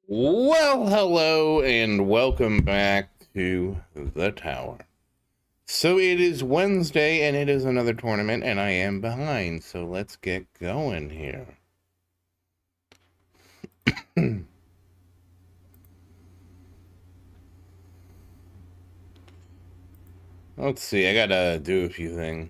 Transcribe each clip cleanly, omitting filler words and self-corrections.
Well, hello and welcome back to the tower. So it is Wednesday and it is another tournament and I am behind, so let's get going here. Let's see, I gotta do a few things.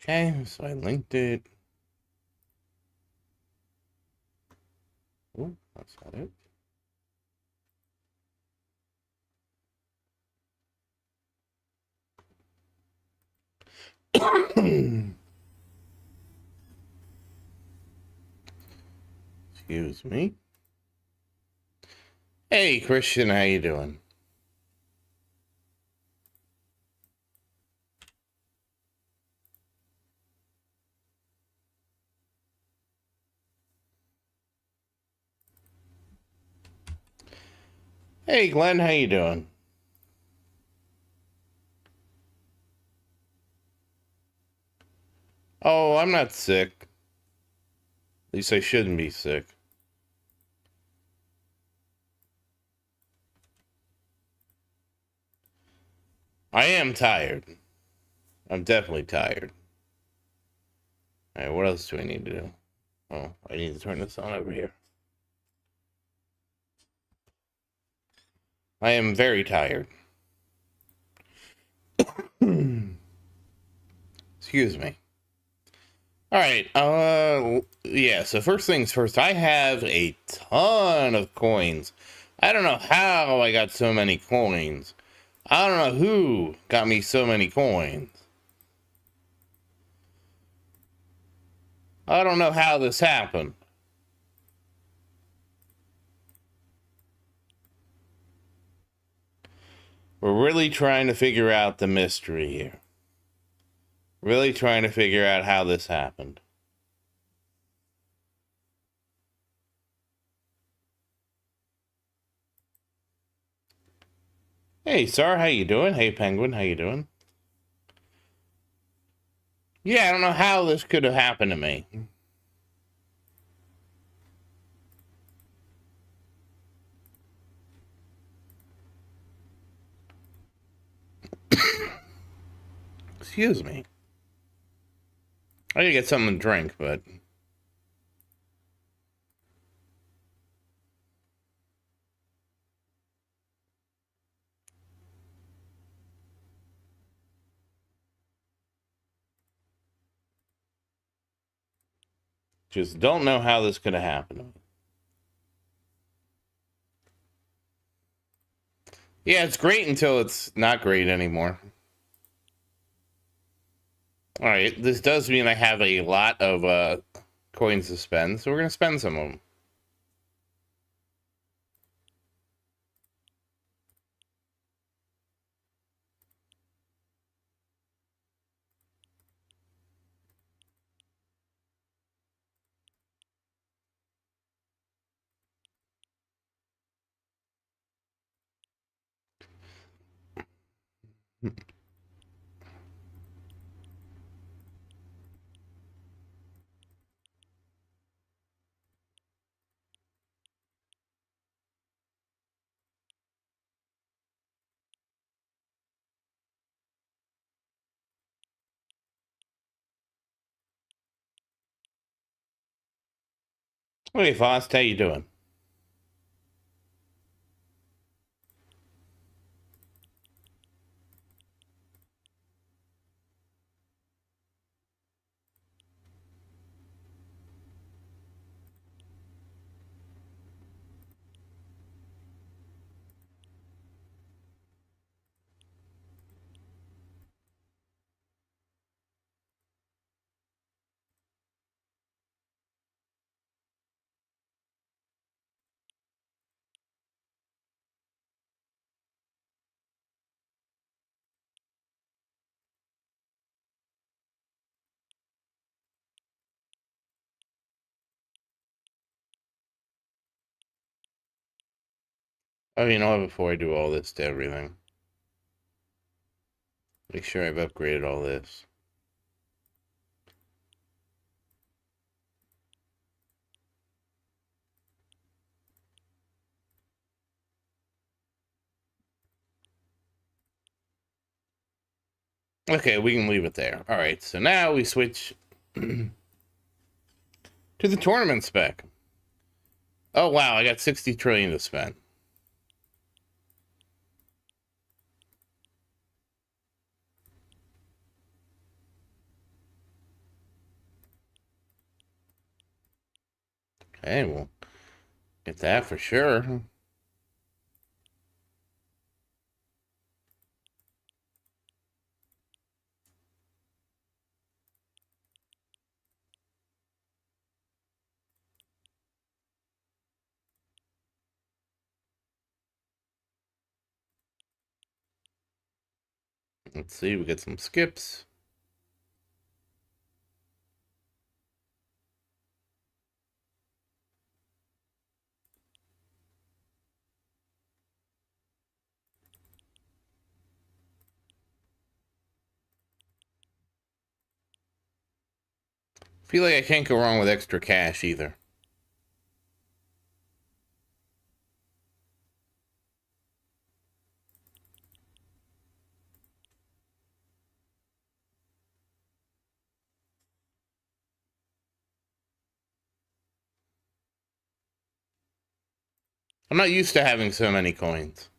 Okay, so I linked it. Oh, that's not it. Excuse me. Hey, Christian, how you doing? Hey, Glenn, how you doing? Oh, I'm not sick. At least I shouldn't be sick. I am tired. I'm definitely tired. Alright, what else do I need to do? Oh, I need to turn this on over here. I am very tired. Excuse me. Alright, yeah, so first things first, I have a ton of coins. I don't know how I got so many coins. I don't know who got me so many coins. I don't know how this happened. We're really trying to figure out the mystery here. Really trying to figure out how this happened. Hey, Sar, how you doing? Hey, Penguin, how you doing? Yeah, I don't know how this could have happened to me. Excuse me. I gotta get something to drink, but... just don't know how this could have happened. Yeah, it's great until it's not great anymore. Alright, this does mean I have a lot of coins to spend, so we're gonna spend some of them. Hey, Fost, how you doing? Oh, you know what? Before I do all this to everything, make sure I've upgraded all this. Okay, we can leave it there. All right, so now we switch to the tournament spec. Oh, wow, I got 60 trillion to spend. Okay, we'll get that for sure. Let's see, we get some skips. Feel like I can't go wrong with extra cash either. I'm not used to having so many coins.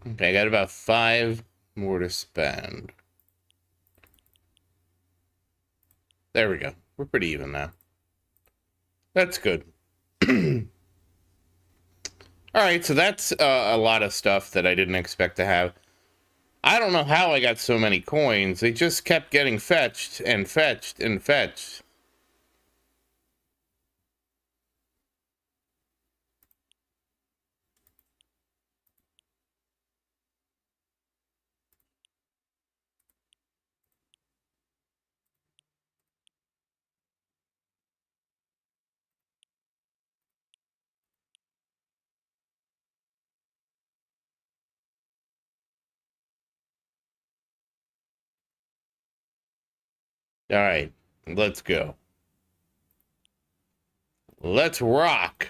Okay, I got about 5 more to spend. There we go. We're pretty even now. That's good. All right, so that's a lot of stuff that I didn't expect to have. I don't know how I got so many coins. They just kept getting fetched and fetched and fetched. All right, let's go. Let's rock.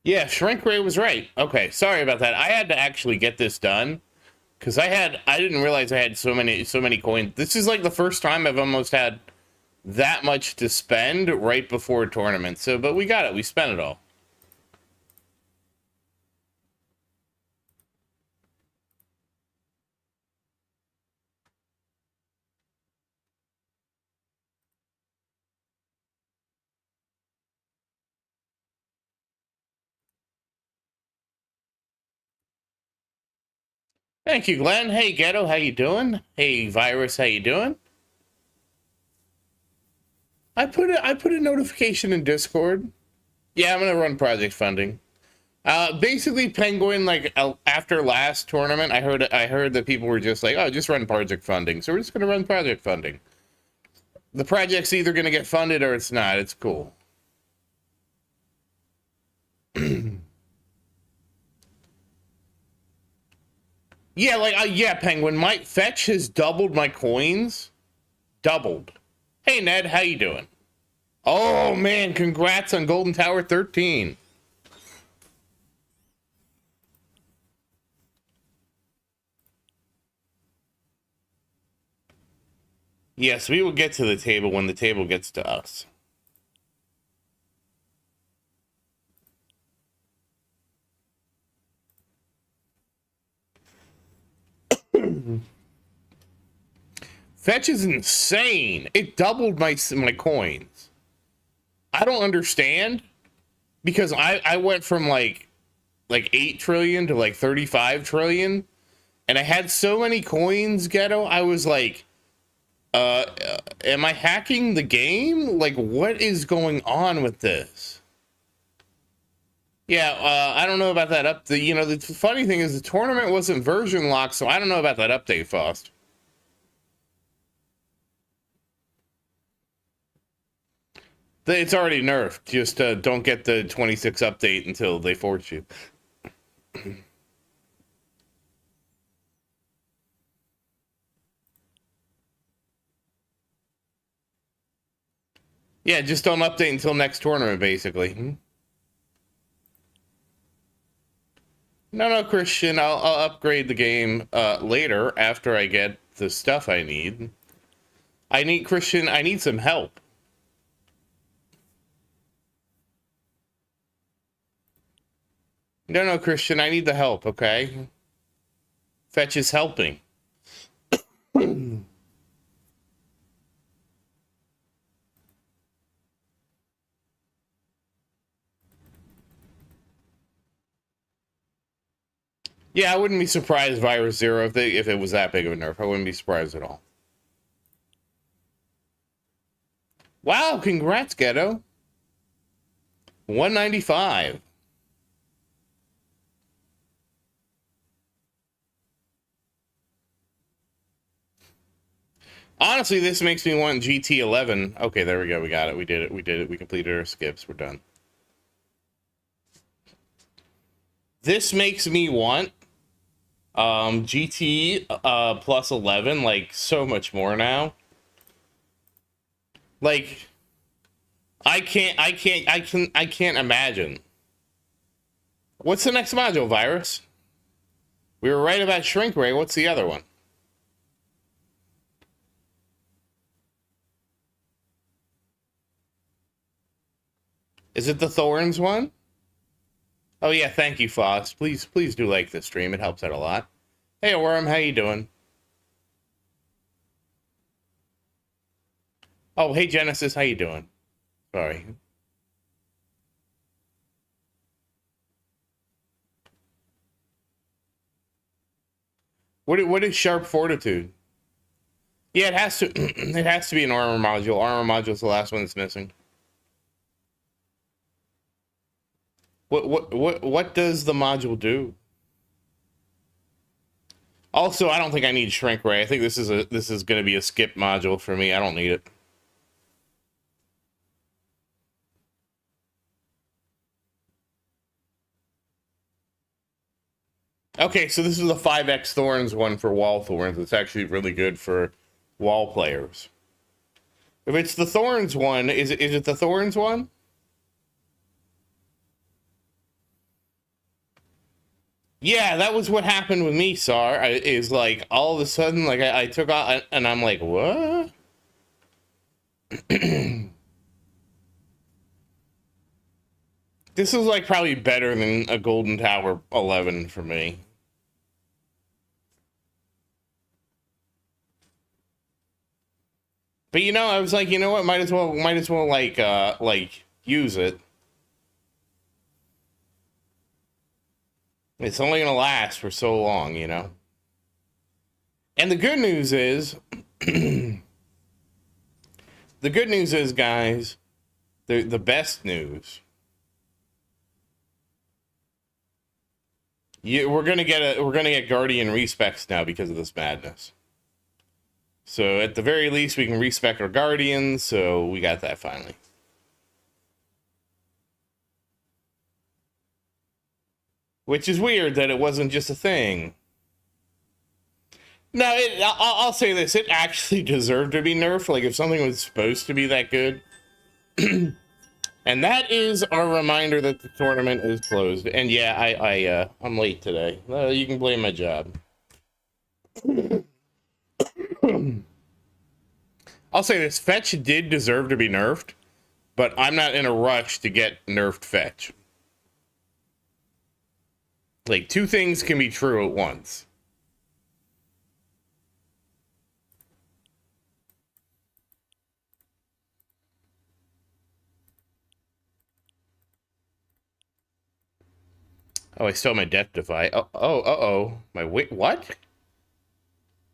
Yeah, shrink ray was right. Okay, sorry about that. I had to actually get this done because I didn't realize I had so many coins. This is like the first time I've almost had that much to spend right before a tournament. So, but we got it. We spent it all. Thank you, Glenn. Hey, Ghetto, how you doing? Hey, Virus, how you doing? I put a notification in Discord. Yeah, I'm gonna run project funding. Basically, Penguin, like after last tournament, I heard that people were just like, oh, just run project funding. So we're just gonna run project funding. The project's either gonna get funded or it's not. It's cool. Yeah, like yeah, Penguin. My fetch has doubled my coins. Doubled. Hey Ned, how you doing? Oh man, congrats on Golden Tower 13. Yes, we will get to the table when the table gets to us. Fetch is insane. It doubled my coins. I don't understand because I went from like 8 trillion to like 35 trillion. And I had so many coins, Ghetto, I was like, am I hacking the game? Like, what is going on with this? Yeah, I don't know about that update. You know, the funny thing is the tournament wasn't version locked, so I don't know about that update, Faust. It's already nerfed. Just don't get the 26 update until they force you. Yeah, just don't update until next tournament, basically. No, Christian, I'll upgrade the game later after I get the stuff I need. Christian, I need some help. No, Christian, I need the help, okay? Fetch is helping. Yeah, I wouldn't be surprised, Virus Zero, if it was that big of a nerf. I wouldn't be surprised at all. Wow, congrats, Ghetto. 195. Honestly, this makes me want GT11. Okay, there we go. We got it. We did it. We did it. We completed our skips. We're done. This makes me want GT plus 11 like so much more now. Like I can't imagine. What's the next module, Virus? We were right about shrink ray. What's the other one? Is it the Thorns one? Oh yeah, thank you, Foss. Please do like this stream. It helps out a lot. Hey, Worm, how you doing? Oh, hey, Genesis, how you doing? Sorry. What is sharp fortitude? Yeah, it has to. It has to be an armor module. Armor module is the last one that's missing. What does the module do? Also, I don't think I need shrink ray. I think this is going to be a skip module for me. I don't need it. Okay, so this is the 5x Thorns one for wall Thorns. It's actually really good for wall players. If it's the Thorns one, is it the Thorns one? Yeah, that was what happened with me, Sar. Is like all of a sudden, like I took out, and I'm like, what? This is like probably better than a Golden Tower 11 for me. But you know, I was like, you know what? Might as well like use it. It's only gonna last for so long, you know. And the good news is, the good news is, guys, the best news. We're gonna get Guardian respecs now because of this madness. So at the very least, we can respec our Guardians. So we got that finally. Which is weird that it wasn't just a thing. No, I'll say this. It actually deserved to be nerfed. Like, if something was supposed to be that good. And that is our reminder that the tournament is closed. And yeah, I'm late today. You can blame my job. I'll say this. Fetch did deserve to be nerfed. But I'm not in a rush to get nerfed Fetch. Like, two things can be true at once. Oh, I stole my death defy. Oh. My wait, what?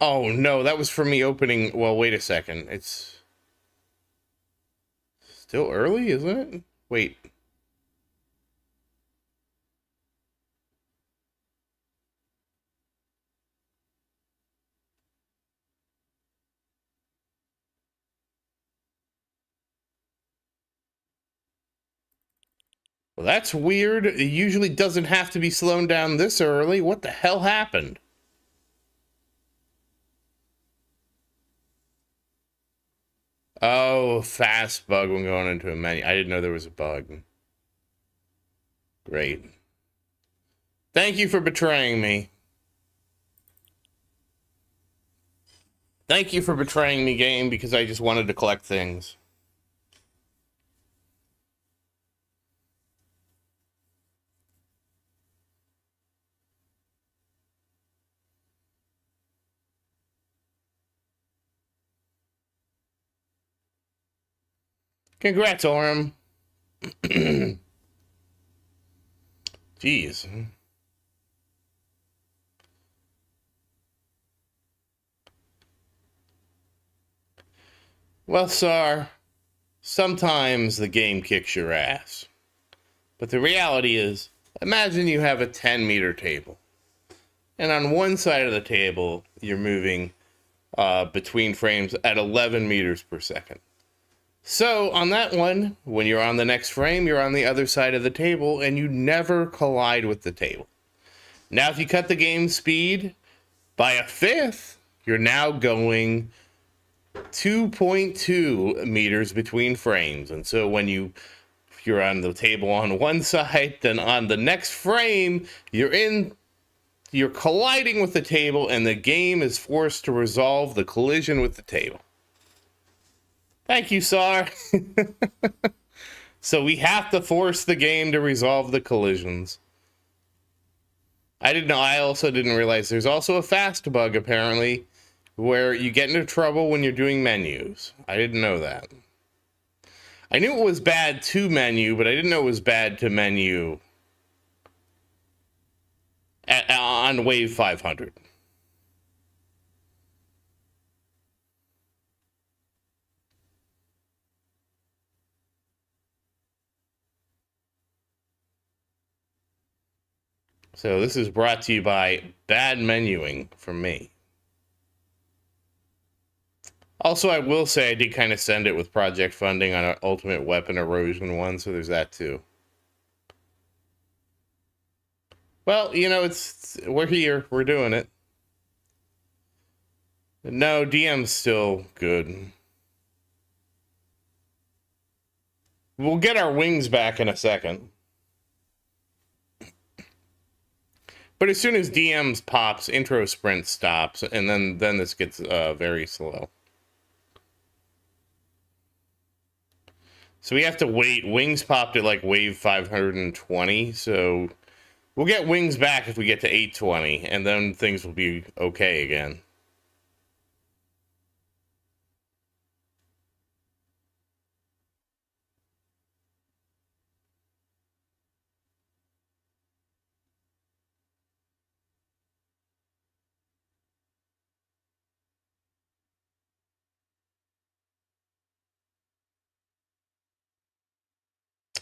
Oh, no, that was for me opening... Well, wait a second. It's still early, isn't it? Wait. Well, that's weird. It usually doesn't have to be slowed down this early. What the hell happened? Oh, fast bug when going into a menu. I didn't know there was a bug. Great. Thank you for betraying me. Thank you for betraying me, game, because I just wanted to collect things. Congrats, Orem. Jeez. Well, Sar, sometimes the game kicks your ass. But the reality is, imagine you have a 10-meter table. And on one side of the table, you're moving between frames at 11 meters per second. So on that one, when you're on the next frame, you're on the other side of the table and you never collide with the table. Now, if you cut the game speed by a fifth, you're now going 2.2 meters between frames. And so when you're on the table on one side, then on the next frame, you're colliding with the table and the game is forced to resolve the collision with the table. Thank you, Sar. So we have to force the game to resolve the collisions. I didn't know. I also didn't realize there's also a fast bug, apparently, where you get into trouble when you're doing menus. I didn't know that. I knew it was bad to menu, but I didn't know it was bad to menu on Wave 500. So this is brought to you by bad menuing from me. Also, I will say I did kind of send it with project funding on an Ultimate Weapon Erosion one, so there's that too. Well, you know, we're here. We're doing it. No, DM's still good. We'll get our wings back in a second. But as soon as DM's pops, intro sprint stops, and then this gets very slow. So we have to wait. Wings popped at like wave 520, so we'll get wings back if we get to 820, and then things will be okay again.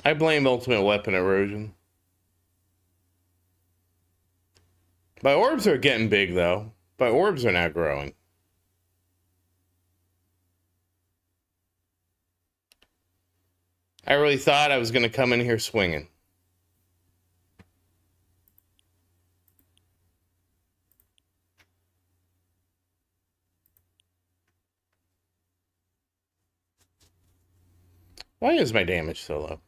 I blame Ultimate Weapon Erosion. My orbs are getting big, though. My orbs are now growing. I really thought I was going to come in here swinging. Why is my damage so low?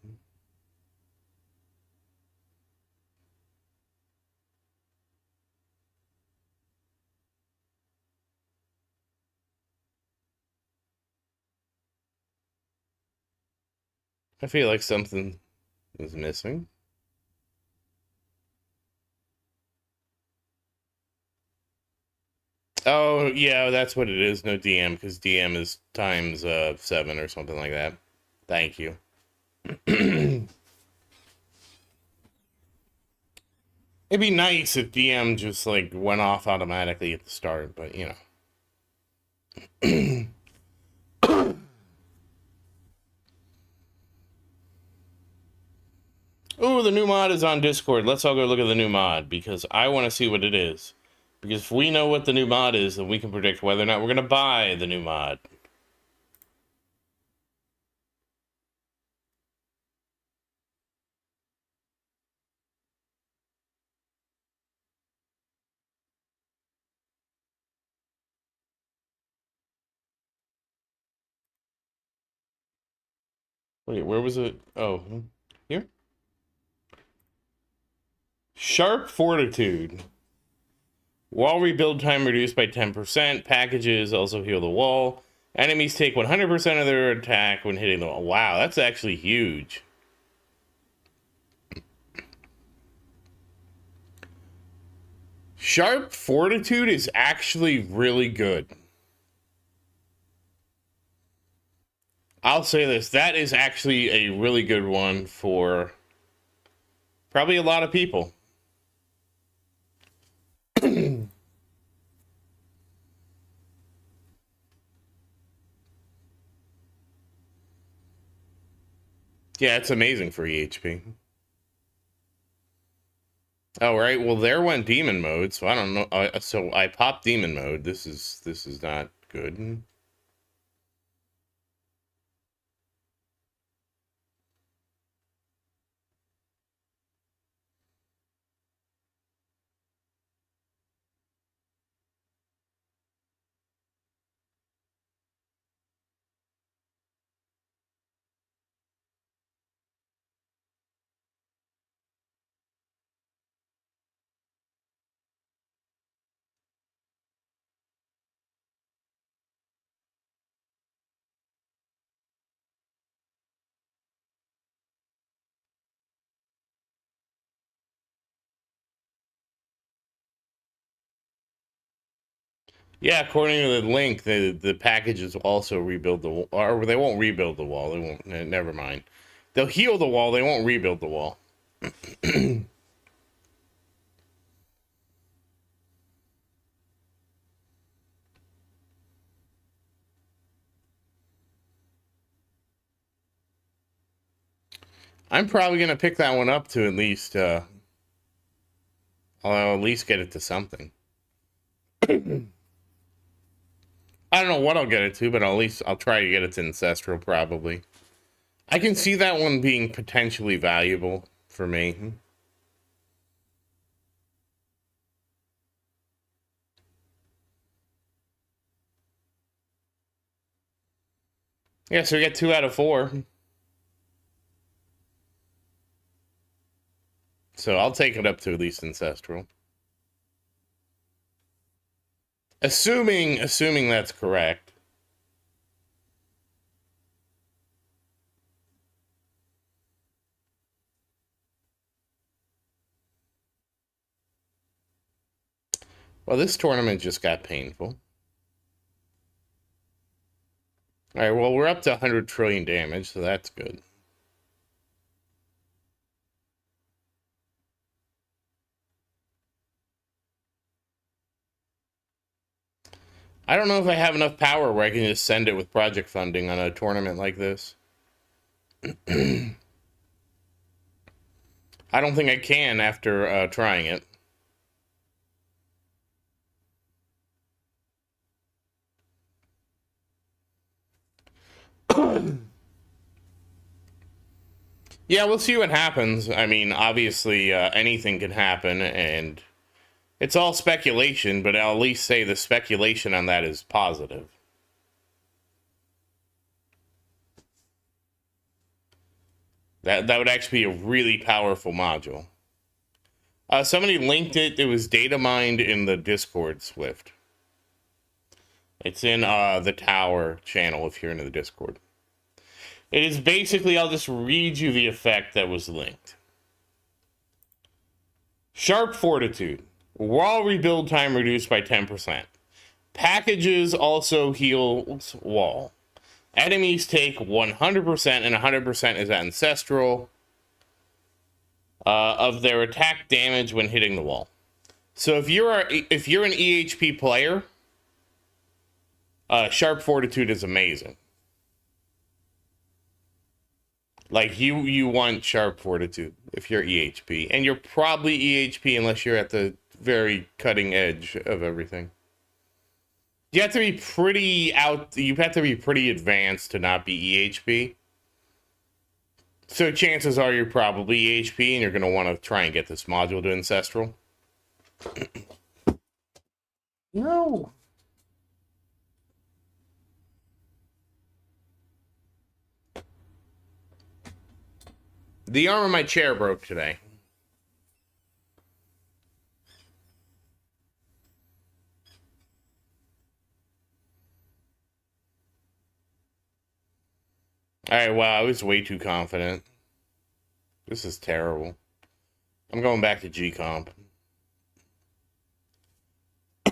I feel like something is missing. Oh, yeah, that's what it is. No DM, because DM is times 7 or something like that. Thank you. It'd be nice if DM just, like, went off automatically at the start, but, you know. Oh, the new mod is on Discord. Let's all go look at the new mod because I want to see what it is. Because if we know what the new mod is, then we can predict whether or not we're going to buy the new mod. Wait, where was it? Oh, here? Sharp Fortitude. Wall rebuild time reduced by 10%. Packages also heal the wall. Enemies take 100% of their attack when hitting the wall. Wow, that's actually huge. Sharp Fortitude is actually really good. I'll say this. That is actually a really good one for probably a lot of people. Yeah, it's amazing for EHP. Oh, right. Well, there went demon mode, so I don't know. So I popped demon mode. This is not good. Yeah, according to the link, the packages also rebuild the wall, or they won't rebuild the wall. They won't. Never mind. They'll heal the wall. They won't rebuild the wall. I'm probably gonna pick that one up to at least. I'll at least get it to something. I don't know what I'll get it to, but at least I'll try to get it to Ancestral, probably. I can see that one being potentially valuable for me. Yeah, so we get 2 out of 4. So I'll take it up to at least Ancestral. Assuming that's correct. Well, this tournament just got painful. Alright, well, we're up to 100 trillion damage, so that's good. I don't know if I have enough power where I can just send it with project funding on a tournament like this. I don't think I can after trying it. Yeah, we'll see what happens. I mean, obviously, anything can happen, and it's all speculation, but I'll at least say the speculation on that is positive. That would actually be a really powerful module. Somebody linked it. It was data mined in the Discord Swift. It's in the Tower channel if you're into the Discord. It is basically, I'll just read you the effect that was linked. Sharp Fortitude. Wall rebuild time reduced by 10%. Packages also heals wall. Enemies take 100%, and 100% is ancestral of their attack damage when hitting the wall. So if you're an EHP player, Sharp Fortitude is amazing. Like, you want Sharp Fortitude if you're EHP. And you're probably EHP unless you're at the very cutting edge of everything. You have to be you have to be pretty advanced to not be EHP. So chances are you're probably EHP and you're going to want to try and get this module to Ancestral. No. The arm of my chair broke today. Alright, wow, I was way too confident. This is terrible. I'm going back to G-Comp.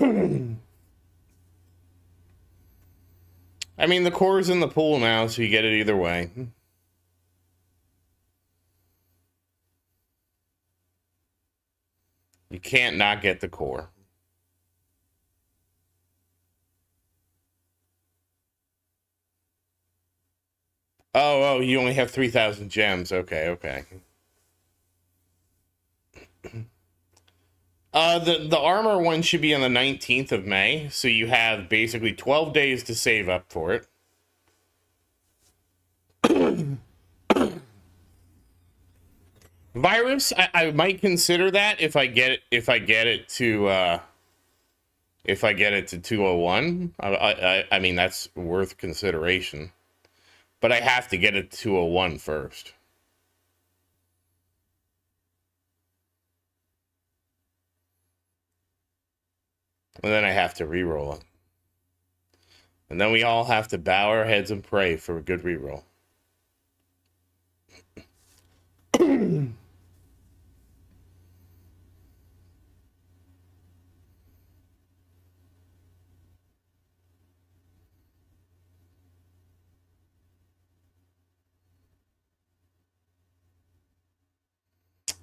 I mean, the core's in the pool now, so you get it either way. You can't not get the core. Oh, you only have 3,000 gems. Okay. The armor one should be on the 19th of May, so you have basically 12 days to save up for it. Virus, I might consider that if I get it to 201. I mean, that's worth consideration. But I have to get it to 201 first. And then I have to reroll it. And then we all have to bow our heads and pray for a good reroll.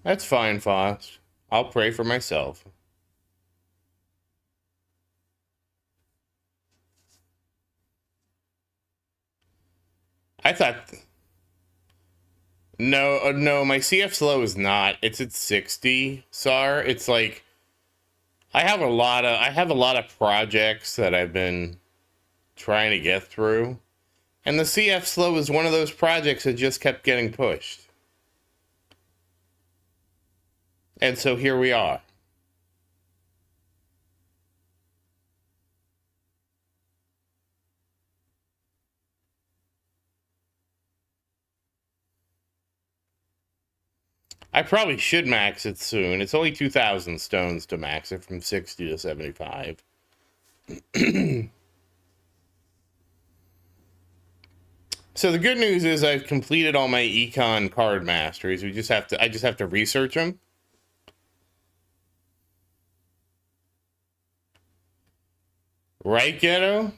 That's fine, Foss. I'll pray for myself. I thought... No, my CF slow is not. It's at 60, SAR. It's like... I have a lot of projects that I've been trying to get through. And the CF slow is one of those projects that just kept getting pushed. And so here we are. I probably should max it soon. It's only 2,000 stones to max it from 60 to 75. So the good news is I've completed all my econ card masteries. I just have to research them. Right, Ghetto?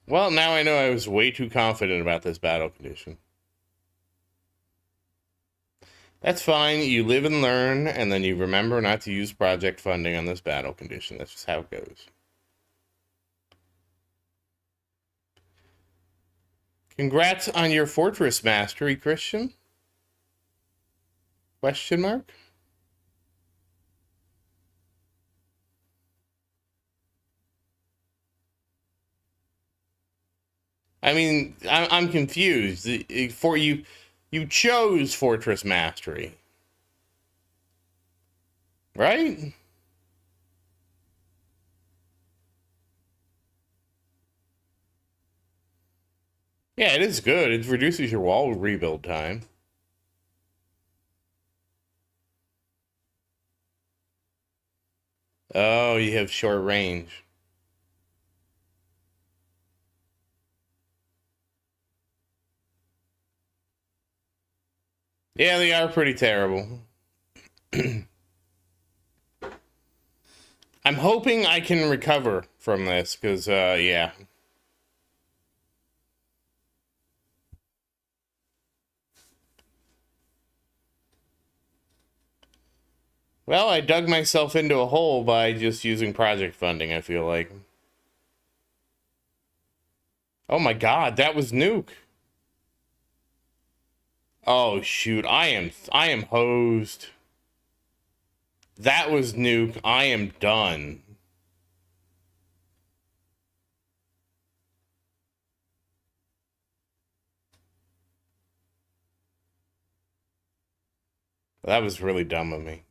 Well, now I know I was way too confident about this battle condition. That's fine. You live and learn, and then you remember not to use project funding on this battle condition. That's just how it goes. Congrats on your fortress mastery, Christian? Question mark? I mean, I'm confused. For you chose fortress mastery, right? Yeah, it is good. It reduces your wall rebuild time. Oh, you have short range. Yeah, they are pretty terrible. I'm hoping I can recover from this, because, yeah. Well, I dug myself into a hole by just using project funding, I feel like. Oh my god, that was Nuke. Oh shoot, I am hosed. That was Nuke. I am done. That was really dumb of me.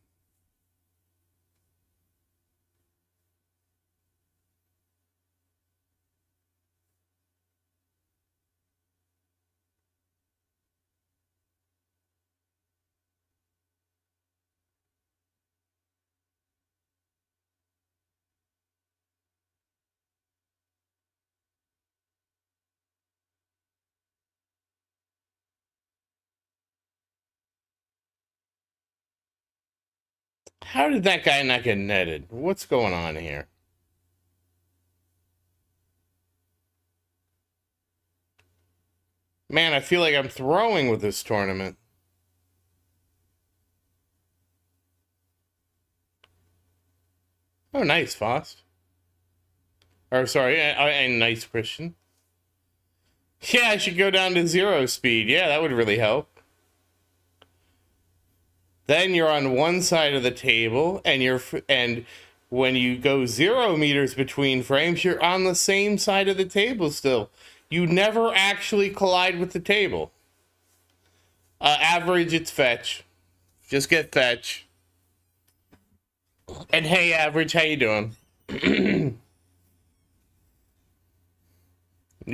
How did that guy not get netted? What's going on here? Man, I feel like I'm throwing with this tournament. Oh, nice, Fost. Or, sorry, nice, Christian. Yeah, I should go down to 0 speed. Yeah, that would really help. Then you're on one side of the table, and when you go 0 meters between frames, you're on the same side of the table still. You never actually collide with the table. Average, it's fetch. Just get fetch. And hey, average, how you doing? You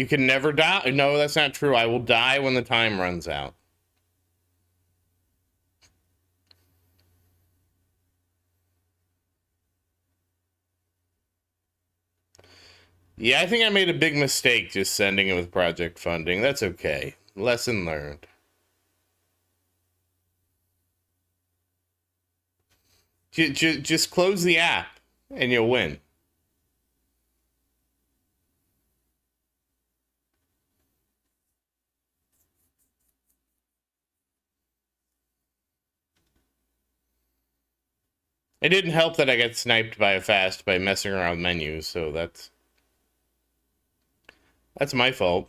can never die. No, that's not true. I will die when the time runs out. Yeah, I think I made a big mistake just sending it with project funding. That's okay. Lesson learned. Just close the app and you'll win. It didn't help that I got sniped by a fast by messing around with menus, so that's my fault.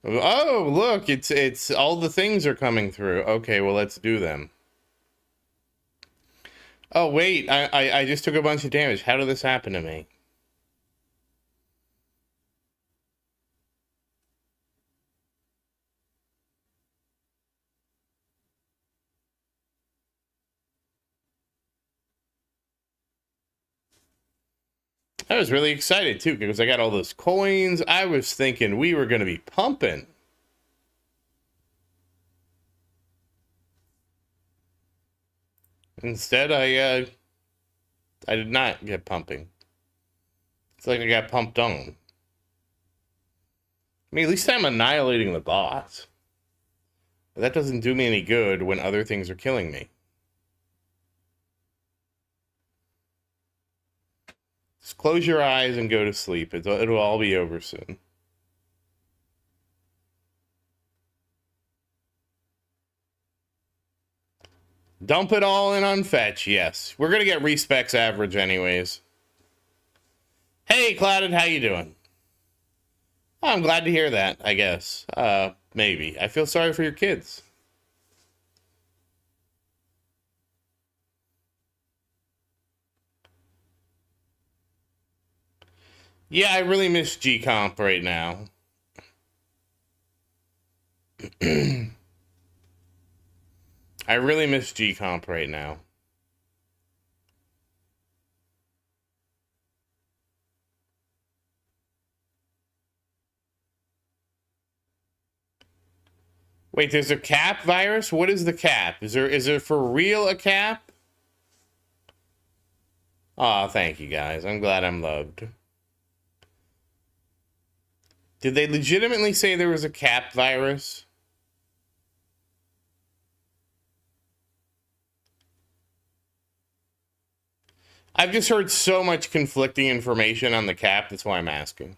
Oh, look, it's all the things are coming through. Okay, well, let's do them. Oh, wait, I just took a bunch of damage. How did this happen to me? I was really excited, too, because I got all those coins. I was thinking we were going to be pumping. Instead, I did not get pumping. It's like I got pumped on. I mean, at least I'm annihilating the boss. But that doesn't do me any good when other things are killing me. Just close your eyes and go to sleep. It'll all be over soon. Dump it all in on fetch, yes. We're gonna get respecs average anyways. Hey, Clouded, how you doing? Oh, I'm glad to hear that, I guess. Maybe. I feel sorry for your kids. Yeah, I really miss G-Comp right now. I really miss G-Comp right now. Wait, there's a cap virus? What is the cap? Is there for real a cap? Aw, thank you guys. I'm glad I'm loved. Did they legitimately say there was a cap virus? I've just heard so much conflicting information on the cap, that's why I'm asking.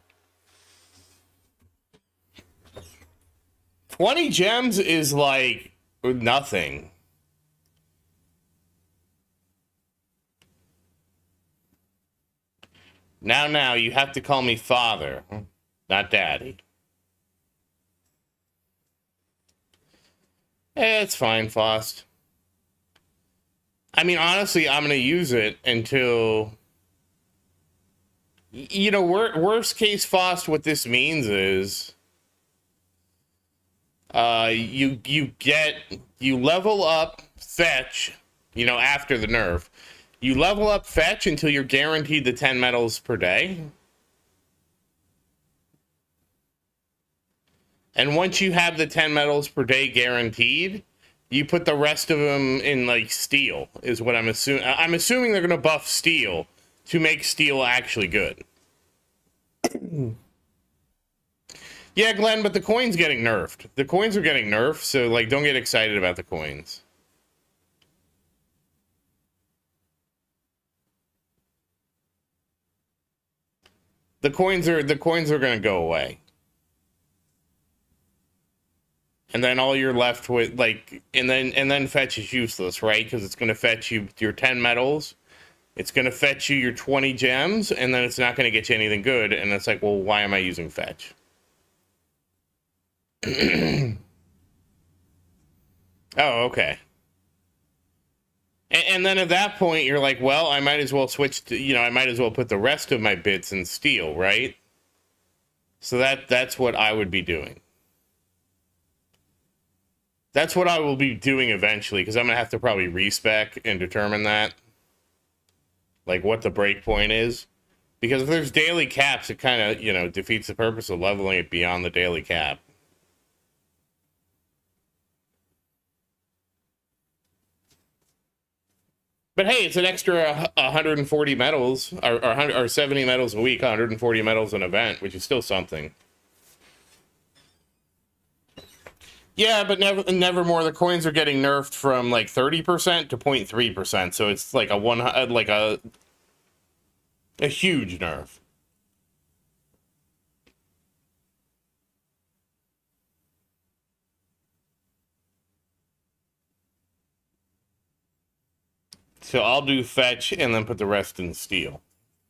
20 gems is like nothing. Now, you have to call me father, not daddy. It's fine, Fost. I mean, honestly, I'm going to use it until... You know, worst case, Fost, what this means is... you level up fetch, you know, after the nerf. You level up fetch until you're guaranteed the 10 medals per day. And once you have the 10 medals per day guaranteed, you put the rest of them in, like, steel, is what I'm assuming. I'm assuming they're going to buff steel to make steel actually good. Yeah, Glenn, but the coin's getting nerfed. The coins are getting nerfed, so, like, don't get excited about the coins. The coins are going to go away. And then all you're left with, like, and then fetch is useless, right? Because it's going to fetch you your 10 medals. It's going to fetch you your 20 gems, and then it's not going to get you anything good. And it's like, well, why am I using fetch? Oh, okay. And then at that point, you're like, well, I might as well switch to, you know, I might as well put the rest of my bits in steel, right? So that's what I would be doing. That's what I will be doing eventually, because I'm going to have to probably respec and determine that. Like, what the breakpoint is. Because if there's daily caps, it kind of, you know, defeats the purpose of leveling it beyond the daily cap. But hey, it's an extra 140 medals, or 70 medals a week, 140 medals an event, which is still something. Yeah, but never more. The coins are getting nerfed from like 30% to 0.3%, so it's like a huge nerf. So I'll do fetch and then put the rest in steel.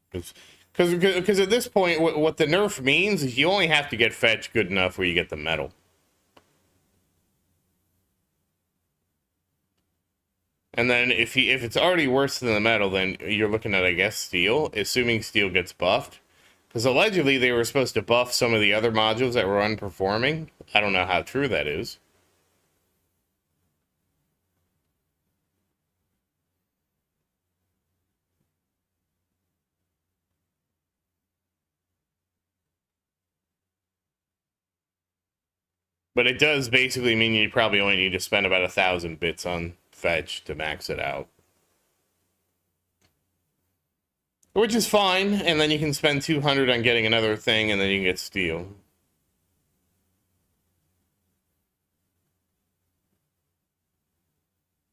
Because at this point, what the nerf means is you only have to get fetch good enough where you get the medal. And then if it's already worse than the medal, then you're looking at, I guess, steel, assuming steel gets buffed. Because allegedly they were supposed to buff some of the other modules that were unperforming. I don't know how true that is. But it does basically mean you probably only need to spend about 1,000 bits on fetch to max it out. Which is fine, and then you can spend 200 on getting another thing, and then you can get steel.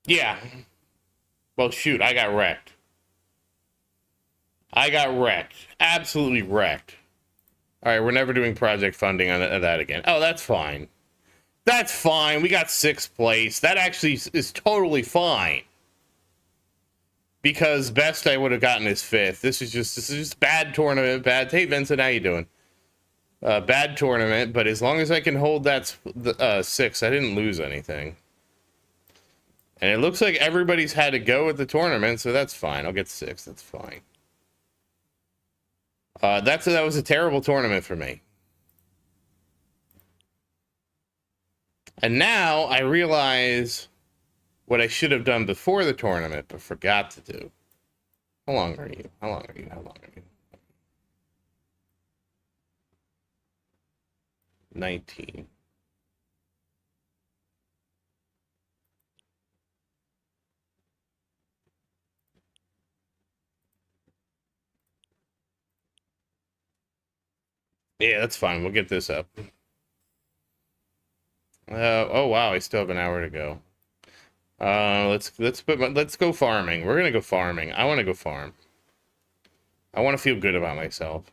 Yeah. Well, shoot, I got wrecked. I got wrecked. Absolutely wrecked. Alright, we're never doing project funding on that again. Oh, that's fine. That's fine. We got 6th place. That actually is totally fine. Because best I would have gotten is 5th. This is just bad tournament. Bad. Hey, Vincent, how you doing? Bad tournament, but as long as I can hold that 6, I didn't lose anything. And it looks like everybody's had to go at the tournament, so that's fine. I'll get 6. That's fine. That was a terrible tournament for me. And now I realize what I should have done before the tournament, but forgot to do. How long are you? How long are you? How long are you? 19. Yeah, that's fine. We'll get this up. Oh wow, I still have an hour to go. Let's go farming. We're gonna go farming. I want to go farm. I want to feel good about myself.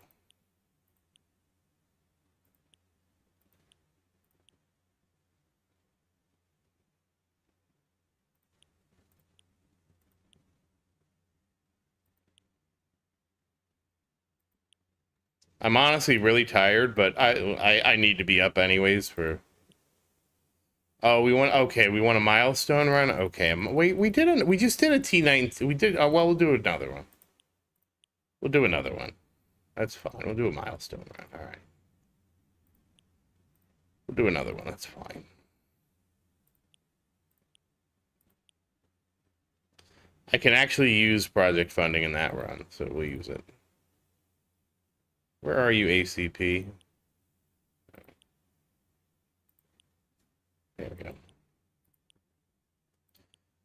I'm honestly really tired, but I need to be up anyways for. Oh, we want a milestone run. Okay, we just did a T9. We did. Well, we'll do another one. We'll do another one. That's fine. We'll do a milestone run. All right. We'll do another one. That's fine. I can actually use project funding in that run, so we'll use it. Where are you, ACP? There we go.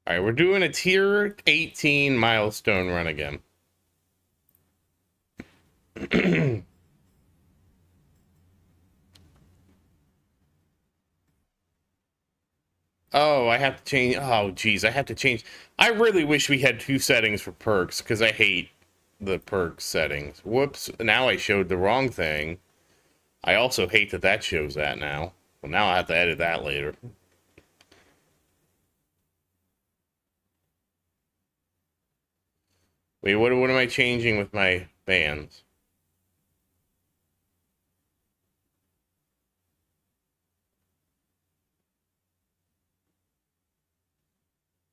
All right, we're doing a tier 18 milestone run again. Oh, I have to change. Oh, geez, I have to change. I really wish we had two settings for perks because I hate the perk settings. Whoops, now I showed the wrong thing. I also hate that that shows that now. Well, now I have to edit that later. Wait, what am I changing with my bands?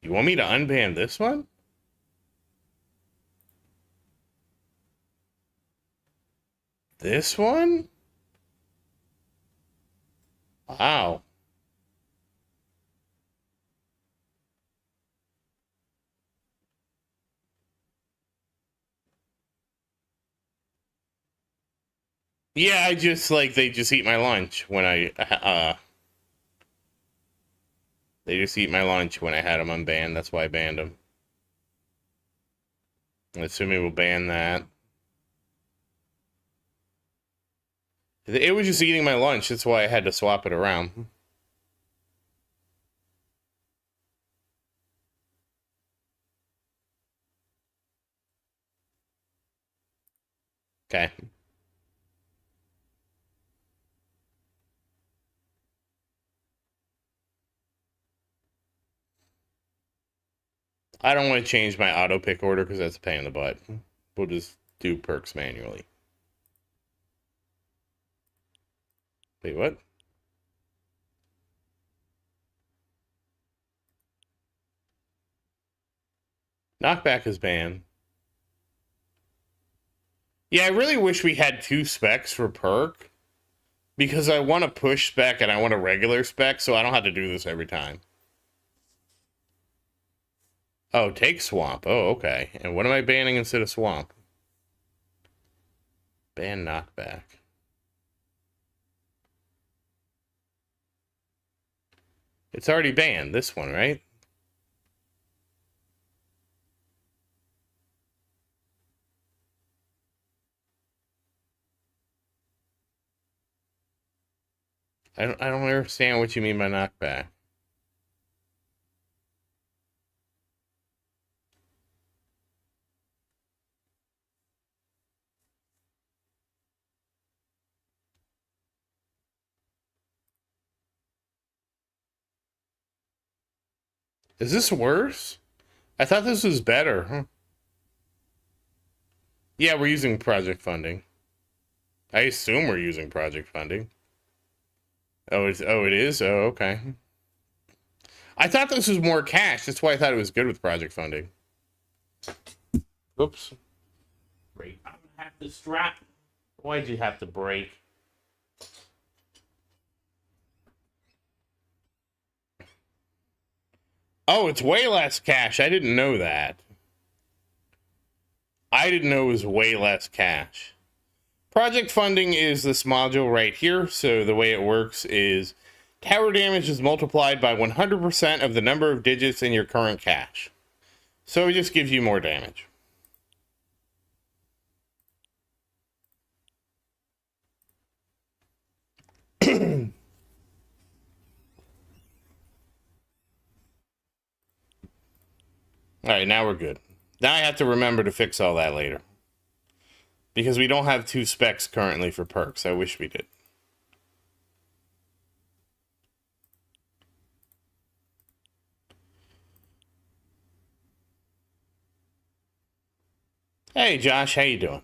You want me to unban this one? This one? Wow. Yeah, I just like they just eat my lunch when they just eat my lunch when I had them unbanned. That's why I banned them. I'm assuming we'll ban that. It was just eating my lunch. That's why I had to swap it around. Okay. I don't want to change my auto pick order because that's a pain in the butt. We'll just do perks manually. Wait, what? Knockback is banned. Yeah, I really wish we had two specs for perk because I want a push spec and I want a regular spec, so I don't have to do this every time. Oh, take swamp. Oh, okay. And what am I banning instead of swamp? Ban knockback. It's already banned, this one, right? I don't understand what you mean by knockback. Is this worse? I thought this was better. Huh? Yeah, we're using project funding. I assume we're using project funding. It is? Oh, okay. I thought this was more cash. That's why I thought it was good with project funding. Oops. Break. I'm gonna have to strap. Why'd you have to break? Oh, it's way less cash. I didn't know that. I didn't know it was way less cash. Project funding is this module right here. So the way it works is tower damage is multiplied by 100% of the number of digits in your current cache. So it just gives you more damage. Alright, now we're good. Now I have to remember to fix all that later. Because we don't have 2 specs currently for perks. I wish we did. Hey Josh, how you doing?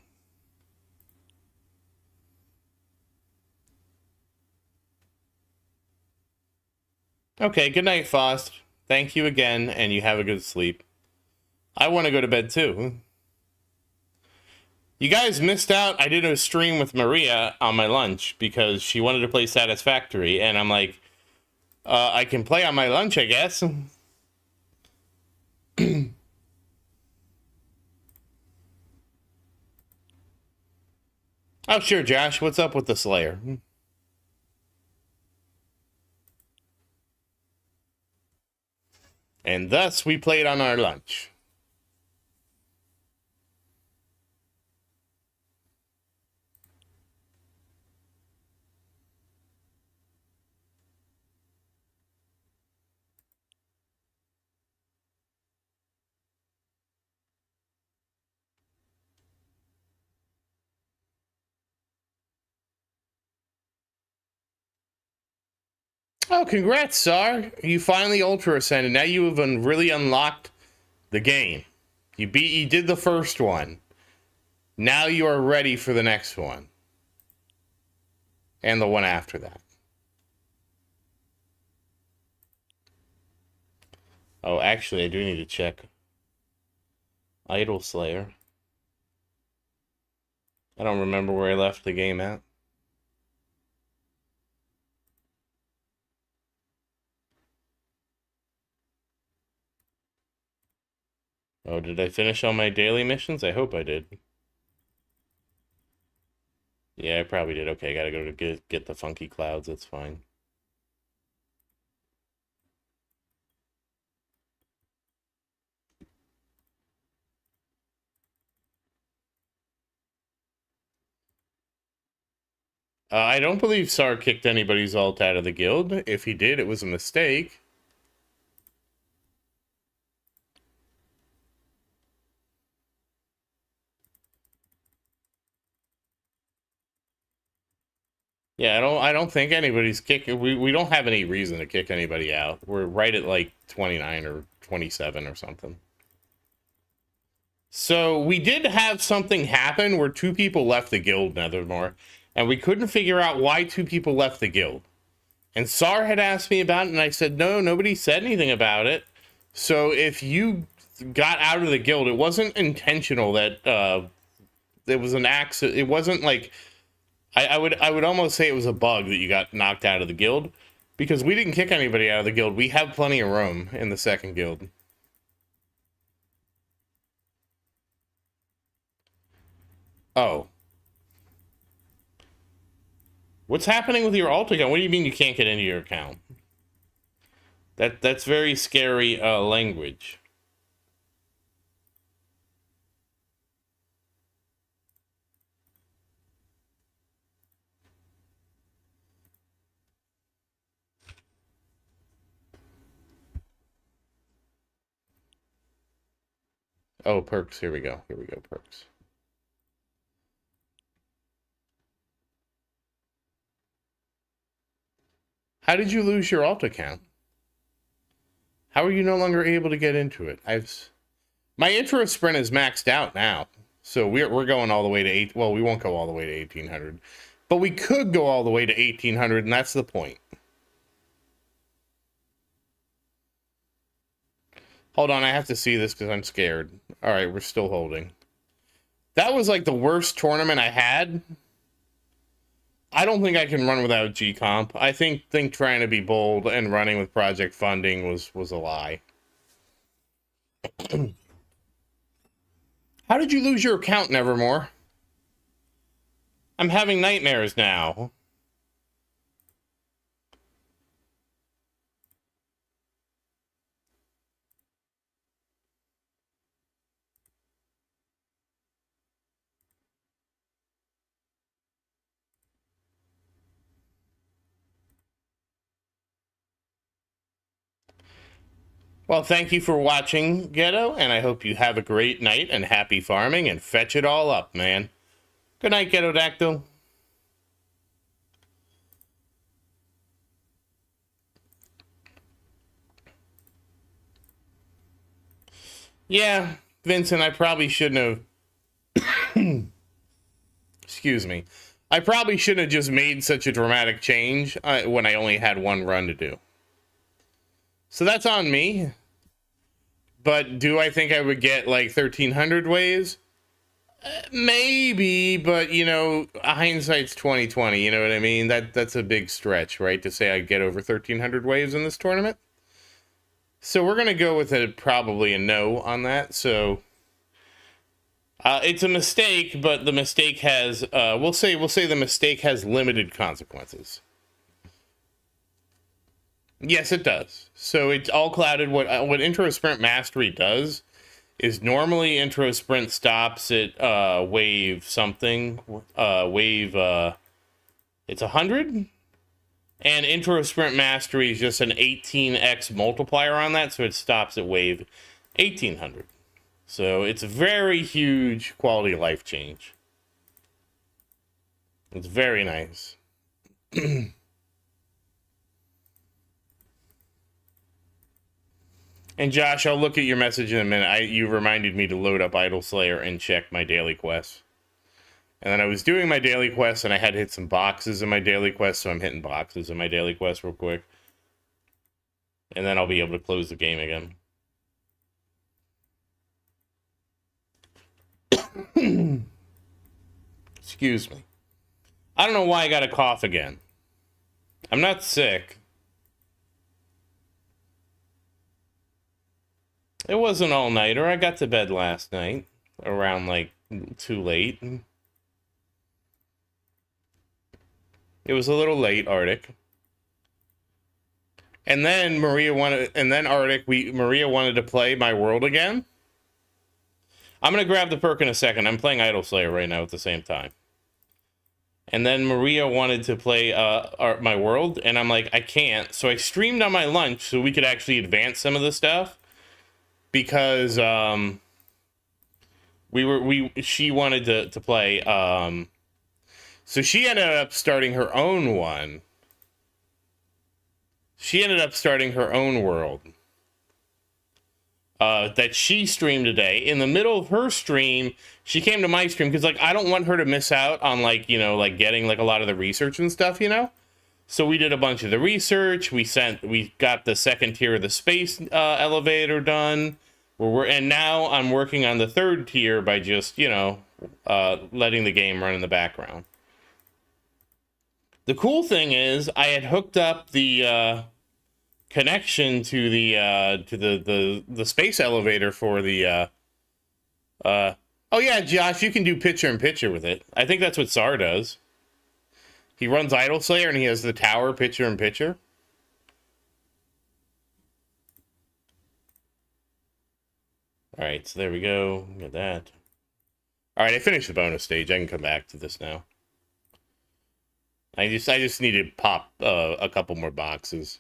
Okay, good night, Faust. Thank you again, and you have a good sleep. I want to go to bed too. You guys missed out. I did a stream with Maria on my lunch because she wanted to play Satisfactory, and I'm like, I can play on my lunch, I guess. Oh, sure, Josh. What's up with the Slayer? And thus, we played on our lunch. Oh, congrats, Sar. You finally Ultra Ascended. Now you have really unlocked the game. You did the first one. Now you are ready for the next one. And the one after that. Oh, actually, I do need to check. Idol Slayer. I don't remember where I left the game at. Oh, did I finish all my daily missions? I hope I did. Yeah, I probably did. Okay, I gotta go to get the funky clouds. That's fine. I don't believe Sar kicked anybody's ult out of the guild. If he did, it was a mistake. Yeah, I don't think anybody's kicking. We don't have any reason to kick anybody out. We're right at like 29 or 27 or something. So we did have something happen where 2 people left the guild, Nethermore, and we couldn't figure out why 2 people left the guild. And Sar had asked me about it, and I said, no, nobody said anything about it. So if you got out of the guild, it wasn't intentional that it was an accident. It wasn't like I would almost say it was a bug that you got knocked out of the guild, because we didn't kick anybody out of the guild. We have plenty of room in the second guild. Oh. What's happening with your alt account? What do you mean you can't get into your account? That's very scary language. Oh, perks. Here we go. Here we go, perks. How did you lose your alt account? How are you no longer able to get into it? My intro sprint is maxed out now, so we're going all the way to 8. Well, we won't go all the way to 1800, but we could go all the way to 1800, and that's the point. Hold on, I have to see this because I'm scared. All right, we're still holding. That was like the worst tournament I had. I don't think I can run without G-Comp. I think trying to be bold and running with project funding was a lie. How did you lose your account, Nevermore? I'm having nightmares now. Well, thank you for watching, Ghetto, and I hope you have a great night and happy farming and fetch it all up, man. Good night, Ghetto-dactyl. Yeah, Vincent, I probably shouldn't have... Excuse me. I probably shouldn't have just made such a dramatic change when I only had one run to do. So that's on me. But do I think I would get like 1,300 waves? Maybe, but you know, hindsight's 2020. You know what I mean? That's a big stretch, right? To say I'd get over 1,300 waves in this tournament. So we're gonna go with probably a no on that. So it's a mistake, but the mistake has we'll say the mistake has limited consequences. Yes, it does. So it's all clouded. What Intro Sprint Mastery does is normally Intro Sprint stops at wave something. It's 100. And Intro Sprint Mastery is just an 18x multiplier on that, so it stops at wave 1800. So it's a very huge quality of life change. It's very nice. And Josh, I'll look at your message in a minute. You reminded me to load up Idle Slayer and check my daily quests. And then I was doing my daily quest, and I had to hit some boxes in my daily quest, so I'm hitting boxes in my daily quest real quick. And then I'll be able to close the game again. Excuse me. I don't know why I got a cough again. I'm not sick. It was an all-nighter. I got to bed last night around, like, too late. It was a little late, Arctic. And then Maria wanted to play my world again. I'm going to grab the perk in a second. I'm playing Idle Slayer right now at the same time. And then Maria wanted to play my world, and I'm like, I can't. So I streamed on my lunch so we could actually advance some of the stuff. Because she wanted to play, so she ended up starting her own one. She ended up starting her own world that she streamed today. In the middle of her stream, she came to my stream because, like, I don't want her to miss out on, like, you know, like getting like a lot of the research and stuff, you know. So we did a bunch of the research. We got the second tier of the space elevator done. And now I'm working on the third tier by just, you know, letting the game run in the background. The cool thing is I had hooked up the connection to the space elevator for the oh yeah, Josh, you can do picture in picture with it. I think that's what Sar does. He runs Idle Slayer and he has the tower picture in picture. All right, so there we go. Get that. All right, I finished the bonus stage. I can come back to this now. I just need to pop a couple more boxes.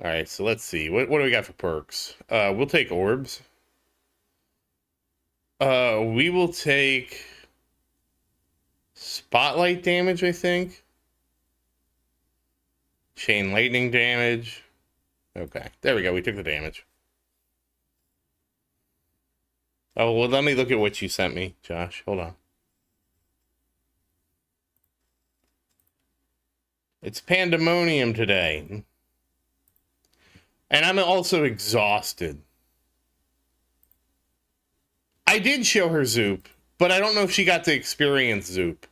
All right, so let's see. What do we got for perks? We'll take orbs. We will take spotlight damage, I think. Chain lightning damage. Okay, there we go. We took the damage. Oh, well, let me look at what you sent me, Josh. Hold on. It's pandemonium today. And I'm also exhausted. I did show her Zoop, but I don't know if she got to experience Zoop.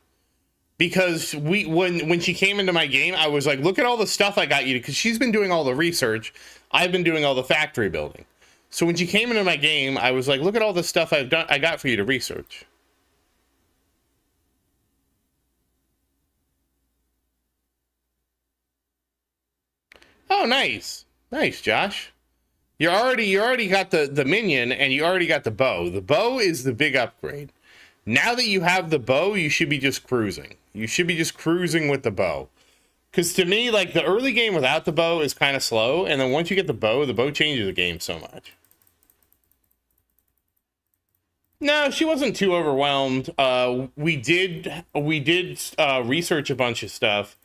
Because when she came into my game, I was like, look at all the stuff I got you. Because she's been doing all the research. I've been doing all the factory building. So when she came into my game, I was like, look at all the stuff I got for you to research. Oh, nice. Nice, Josh. You already got the minion and you already got the bow. The bow is the big upgrade. Now that you have the bow, you should be just cruising. You should be just cruising with the bow. Because to me, like, the early game without the bow is kind of slow, and then once you get the bow changes the game so much. No, she wasn't too overwhelmed. We did research a bunch of stuff,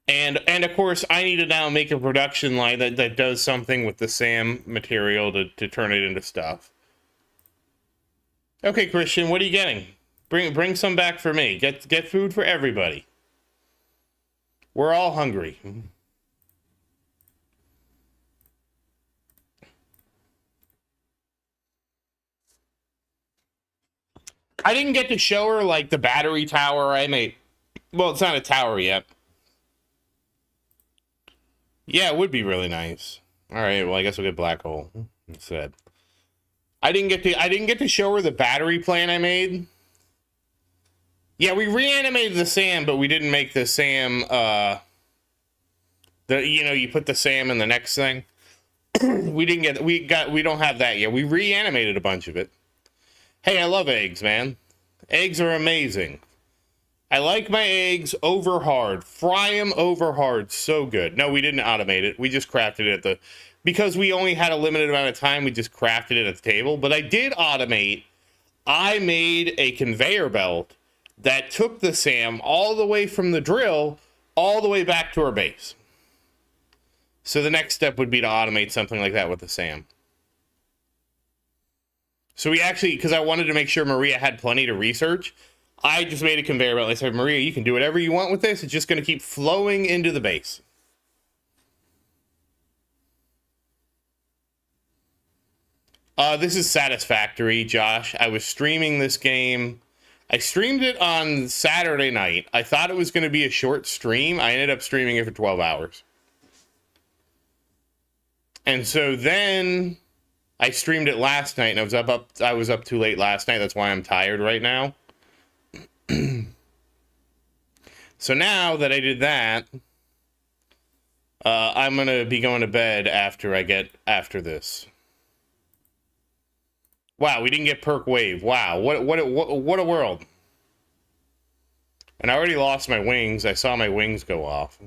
and of course, I need to now make a production line that does something with the SAM material to turn it into stuff. Okay, Christian, what are you getting? Bring some back for me. Get food for everybody. We're all hungry. I didn't get to show her like the battery tower I made. Well, it's not a tower yet. Yeah, it would be really nice. All right, well, I guess we'll get black hole instead. I didn't get to show her the battery plan I made. Yeah, we reanimated the SAM, but we didn't make the SAM you put the SAM in the next thing. we don't have that yet. We reanimated a bunch of it. Hey, I love eggs, man. Eggs are amazing. I like my eggs over hard. Fry them over hard. So good. No, we didn't automate it. We just crafted it because we only had a limited amount of time, we just crafted it at the table. But I did automate. I made a conveyor belt that took the SAM all the way from the drill all the way back to our base. So the next step would be to automate something like that with the SAM. So we actually, because I wanted to make sure Maria had plenty to research, I just made a conveyor belt. I said, Maria, you can do whatever you want with this. It's just going to keep flowing into the base. This is Satisfactory, Josh. I was streaming this game. I streamed it on Saturday night. I thought it was going to be a short stream. I ended up streaming it for 12 hours. And so then I streamed it last night, and I was up too late last night. That's why I'm tired right now. So now that I did that, I'm gonna be going to bed after this. Wow, we didn't get perk wave. Wow, what a world. And I already lost my wings. I saw my wings go off.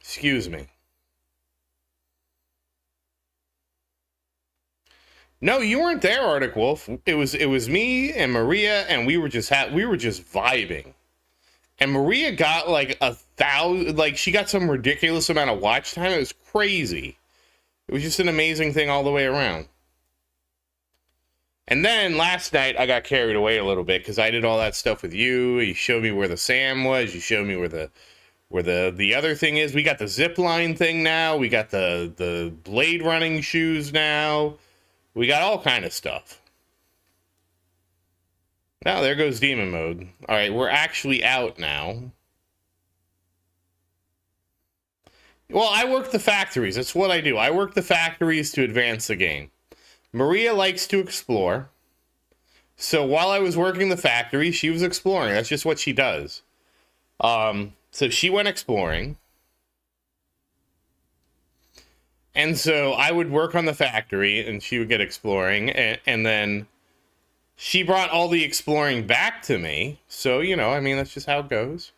Excuse me. No, you weren't there, Arctic Wolf. It was me and Maria, and we were just vibing. And Maria got like 1,000, like she got some ridiculous amount of watch time. It was crazy. It was just an amazing thing all the way around. And then last night I got carried away a little bit because I did all that stuff with you. You showed me where the SAM was. You showed me where the other thing is. We got the zip line thing now. We got the blade running shoes now. We got all kind of stuff. Now there goes demon mode. All right, we're actually out now. Well, I work the factories. That's what I do. I work the factories to advance the game. Maria likes to explore. So while I was working the factory, she was exploring. That's just what she does. So she went exploring. And so I would work on the factory and she would get exploring. And then she brought all the exploring back to me. So, I mean, that's just how it goes.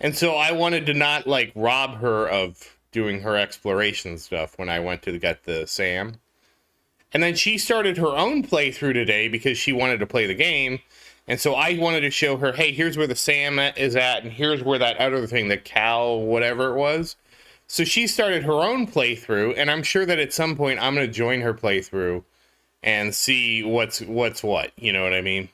And so I wanted to not, like, rob her of doing her exploration stuff when I went to get the SAM. And then she started her own playthrough today because she wanted to play the game. And so I wanted to show her, hey, here's where the SAM is at, and here's where that other thing, the Cal, whatever it was. So she started her own playthrough, and I'm sure that at some point I'm going to join her playthrough and see what's what. You know what I mean?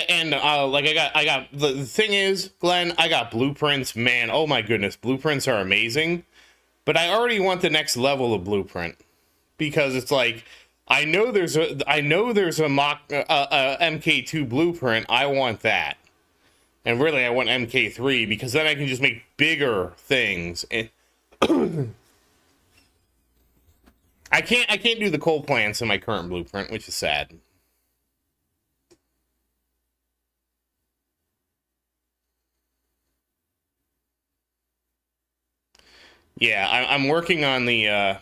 And like I got the thing is, Glenn, I got blueprints. Man, oh my goodness, blueprints are amazing. But I already want the next level of blueprint because it's like I know there's a mock MK2 blueprint. I want that, and really I want MK3 because then I can just make bigger things. And I can't do the coal plants in my current blueprint, which is sad. Yeah, I'm working on the.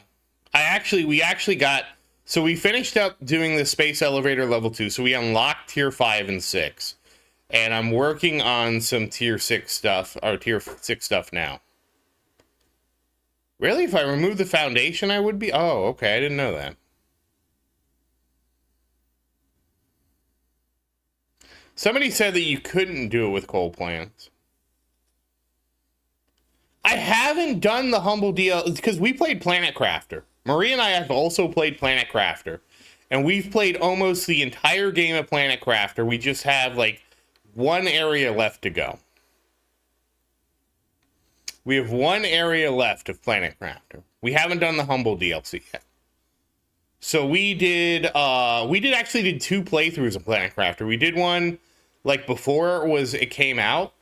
We actually got. So we finished up doing the space elevator level 2. So we unlocked tier 5 and 6, and I'm working on some tier 6 stuff or tier 6 stuff now. Really? If I remove the foundation, I would be. Oh, okay. I didn't know that. Somebody said that you couldn't do it with coal plants. I haven't done the Humble DL because we played Planet Crafter. Marie and I have also played Planet Crafter. And we've played almost the entire game of Planet Crafter. We just have like one area left to go. We have one area left of Planet Crafter. We haven't done the Humble DLC yet. So we did actually did 2 playthroughs of Planet Crafter. We did one like before it came out.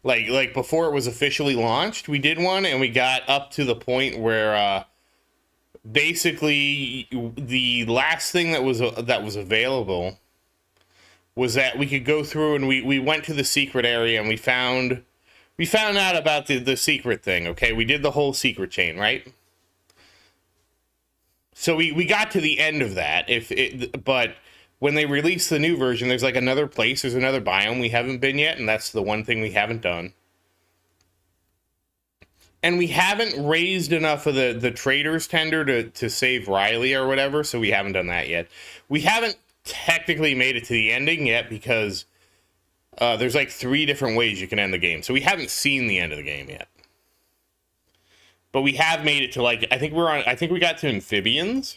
Like before it was officially launched, we did one, and we got up to the point where basically the last thing that was available was that we could go through, and we went to the secret area, and we found out about the secret thing. Okay, we did the whole secret chain, right? So we got to the end of that. But when they release the new version, there's like another place, there's another biome we haven't been yet, and that's the one thing we haven't done. And we haven't raised enough of the trader's tender to save Riley or whatever, so we haven't done that yet. We haven't technically made it to the ending yet because there's like 3 different ways you can end the game. So we haven't seen the end of the game yet. But we have made it to like, I think we got to amphibians.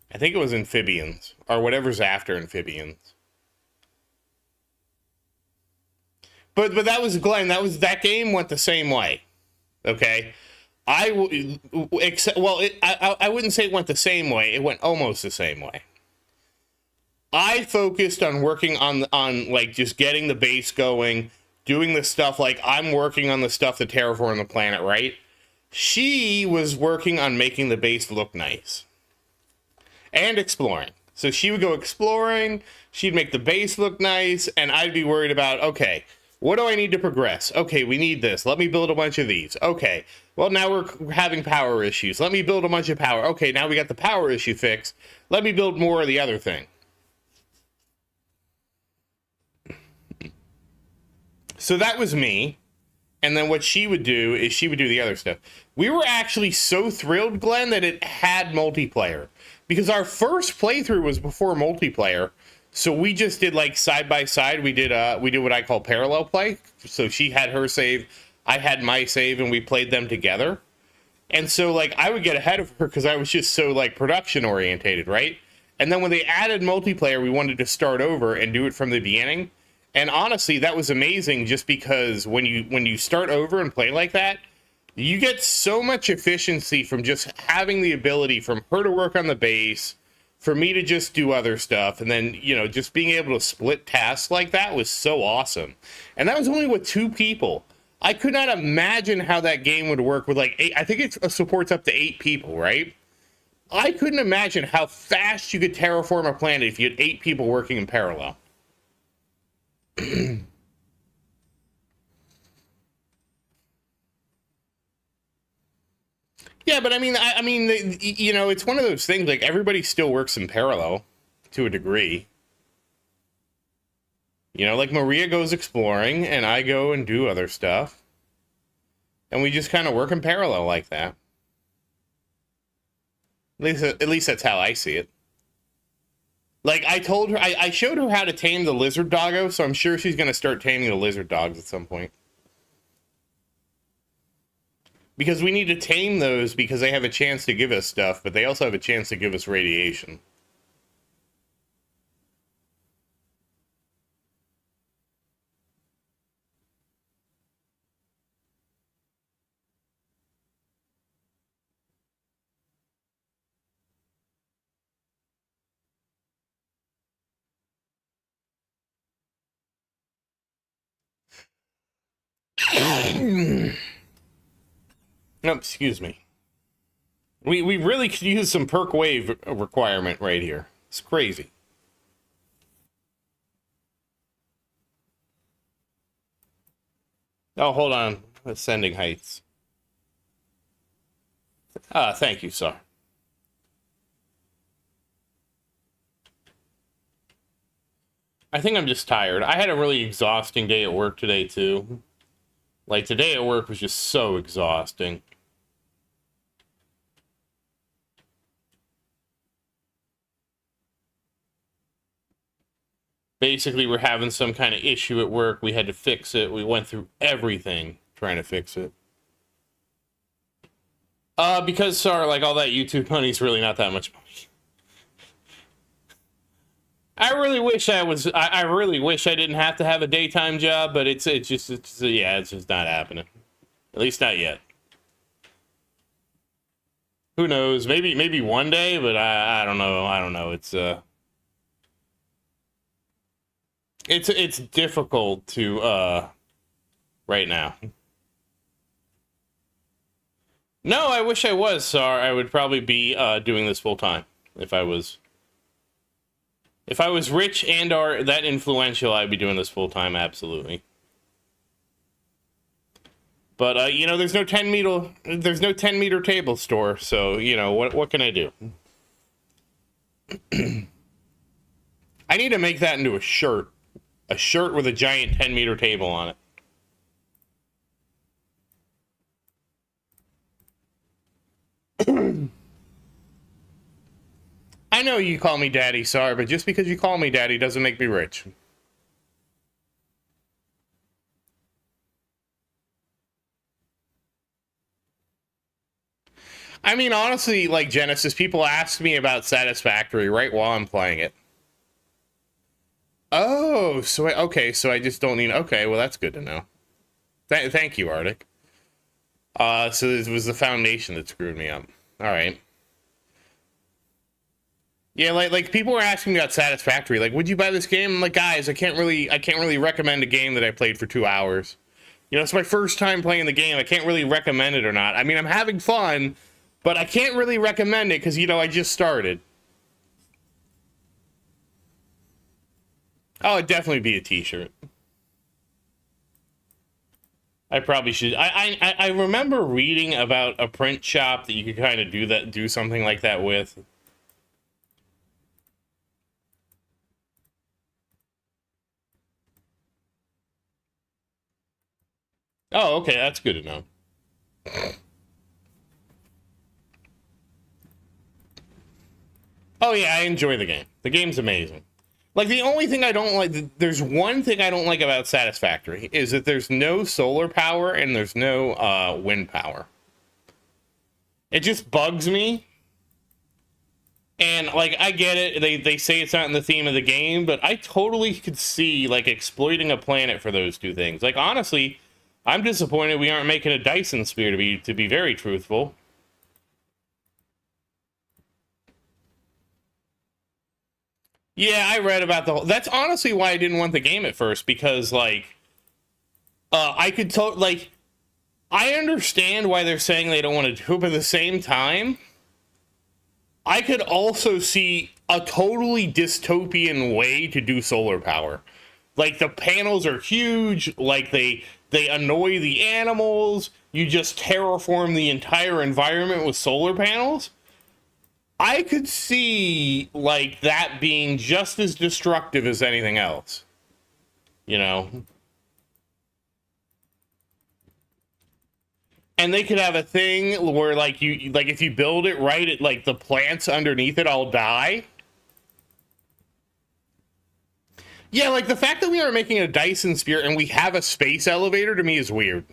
I think it was amphibians, or whatever's after amphibians. But that was Glenn. That game went the same way. Okay, I wouldn't say it went the same way. It went almost the same way. I focused on working on like just getting the base going, doing the stuff like I'm working on the stuff to terraform the planet, right? She was working on making the base look nice. And exploring. So she would go exploring, she'd make the base look nice, and I'd be worried about, okay, what do I need to progress? Okay, we need this. Let me build a bunch of these. Okay, well, now we're having power issues. Let me build a bunch of power. Okay, now we got the power issue fixed. Let me build more of the other thing. So that was me. And then what she would do is she would do the other stuff. We were actually so thrilled, Glenn, that it had multiplayer. Because our first playthrough was before multiplayer. So we just did like side by side. We did what I call parallel play. So she had her save, I had my save, and we played them together. And so like I would get ahead of her because I was just so like production orientated, right? And then when they added multiplayer, we wanted to start over and do it from the beginning. And honestly, that was amazing just because when you start over and play like that, you get so much efficiency from just having the ability from her to work on the base, for me to just do other stuff, and then, you know, just being able to split tasks like that was so awesome. And that was only with 2 people. I could not imagine how that game would work with like 8. I think it supports up to 8 people, right? I couldn't imagine how fast you could terraform a planet if you had 8 people working in parallel. Yeah, but I mean, you know, it's one of those things, like, everybody still works in parallel to a degree. You know, like, Maria goes exploring, and I go and do other stuff. And we just kind of work in parallel like that. At least that's how I see it. Like, I told her, I showed her how to tame the lizard doggo, so I'm sure she's going to start taming the lizard dogs at some point. Because we need to tame those because they have a chance to give us stuff, but they also have a chance to give us radiation. No, excuse me. We really could use some perk wave requirement right here. It's crazy. Oh, hold on. Ascending Heights. Thank you, sir. I think I'm just tired. I had a really exhausting day at work today, too. Like, today at work was just so exhausting. Basically, we're having some kind of issue at work. We had to fix it. We went through everything trying to fix it. Because, sorry, like, all that YouTube money's really not that much money. I really wish I really wish I didn't have to have a daytime job, but it's just not happening. At least not yet. Who knows? Maybe one day, but I don't know. I don't know. It's difficult to right now. No, I wish I was, Sar. I would probably be doing this full time if I was rich and or that influential. I'd be doing this full time, absolutely. But you know, there's no 10-meter table store, so you know what can I do? I need to make that into a shirt with a giant 10-meter table on it. I know you call me daddy, sorry, but just because you call me daddy doesn't make me rich. I mean, honestly, like Genesis, people ask me about Satisfactory right while I'm playing it. Oh, so I just don't need. Okay, well that's good to know. Thank you, Arctic. So it was the foundation that screwed me up. All right. Yeah, like people were asking me about Satisfactory. Like, would you buy this game? I'm like, guys, I can't really recommend a game that I played for 2 hours. You know, it's my first time playing the game. I can't really recommend it or not. I mean, I'm having fun, but I can't really recommend it because, you know, I just started. Oh, it'd definitely be a t-shirt. I probably should. I remember reading about a print shop that you could kind of do something like that with. Oh, okay, that's good to know. Oh yeah, I enjoy the game. The game's amazing. Like, the only thing I don't like, there's one thing I don't like about Satisfactory, is that there's no solar power and there's no wind power. It just bugs me. And, like, I get it, they say it's not in the theme of the game, but I totally could see, like, exploiting a planet for those two things. Like, honestly, I'm disappointed we aren't making a Dyson Sphere, to be very truthful. Yeah, I read about the whole... That's honestly why I didn't want the game at first, because, like, I could like, I understand why they're saying they don't want to do it, but at the same time, I could also see a totally dystopian way to do solar power. Like, the panels are huge, like, they annoy the animals, you just terraform the entire environment with solar panels. I could see, like, that being just as destructive as anything else. You know? And they could have a thing where, like, if you build it right, like, the plants underneath it all die. Yeah, like, the fact that we are making a Dyson Sphere and we have a space elevator, to me, is weird.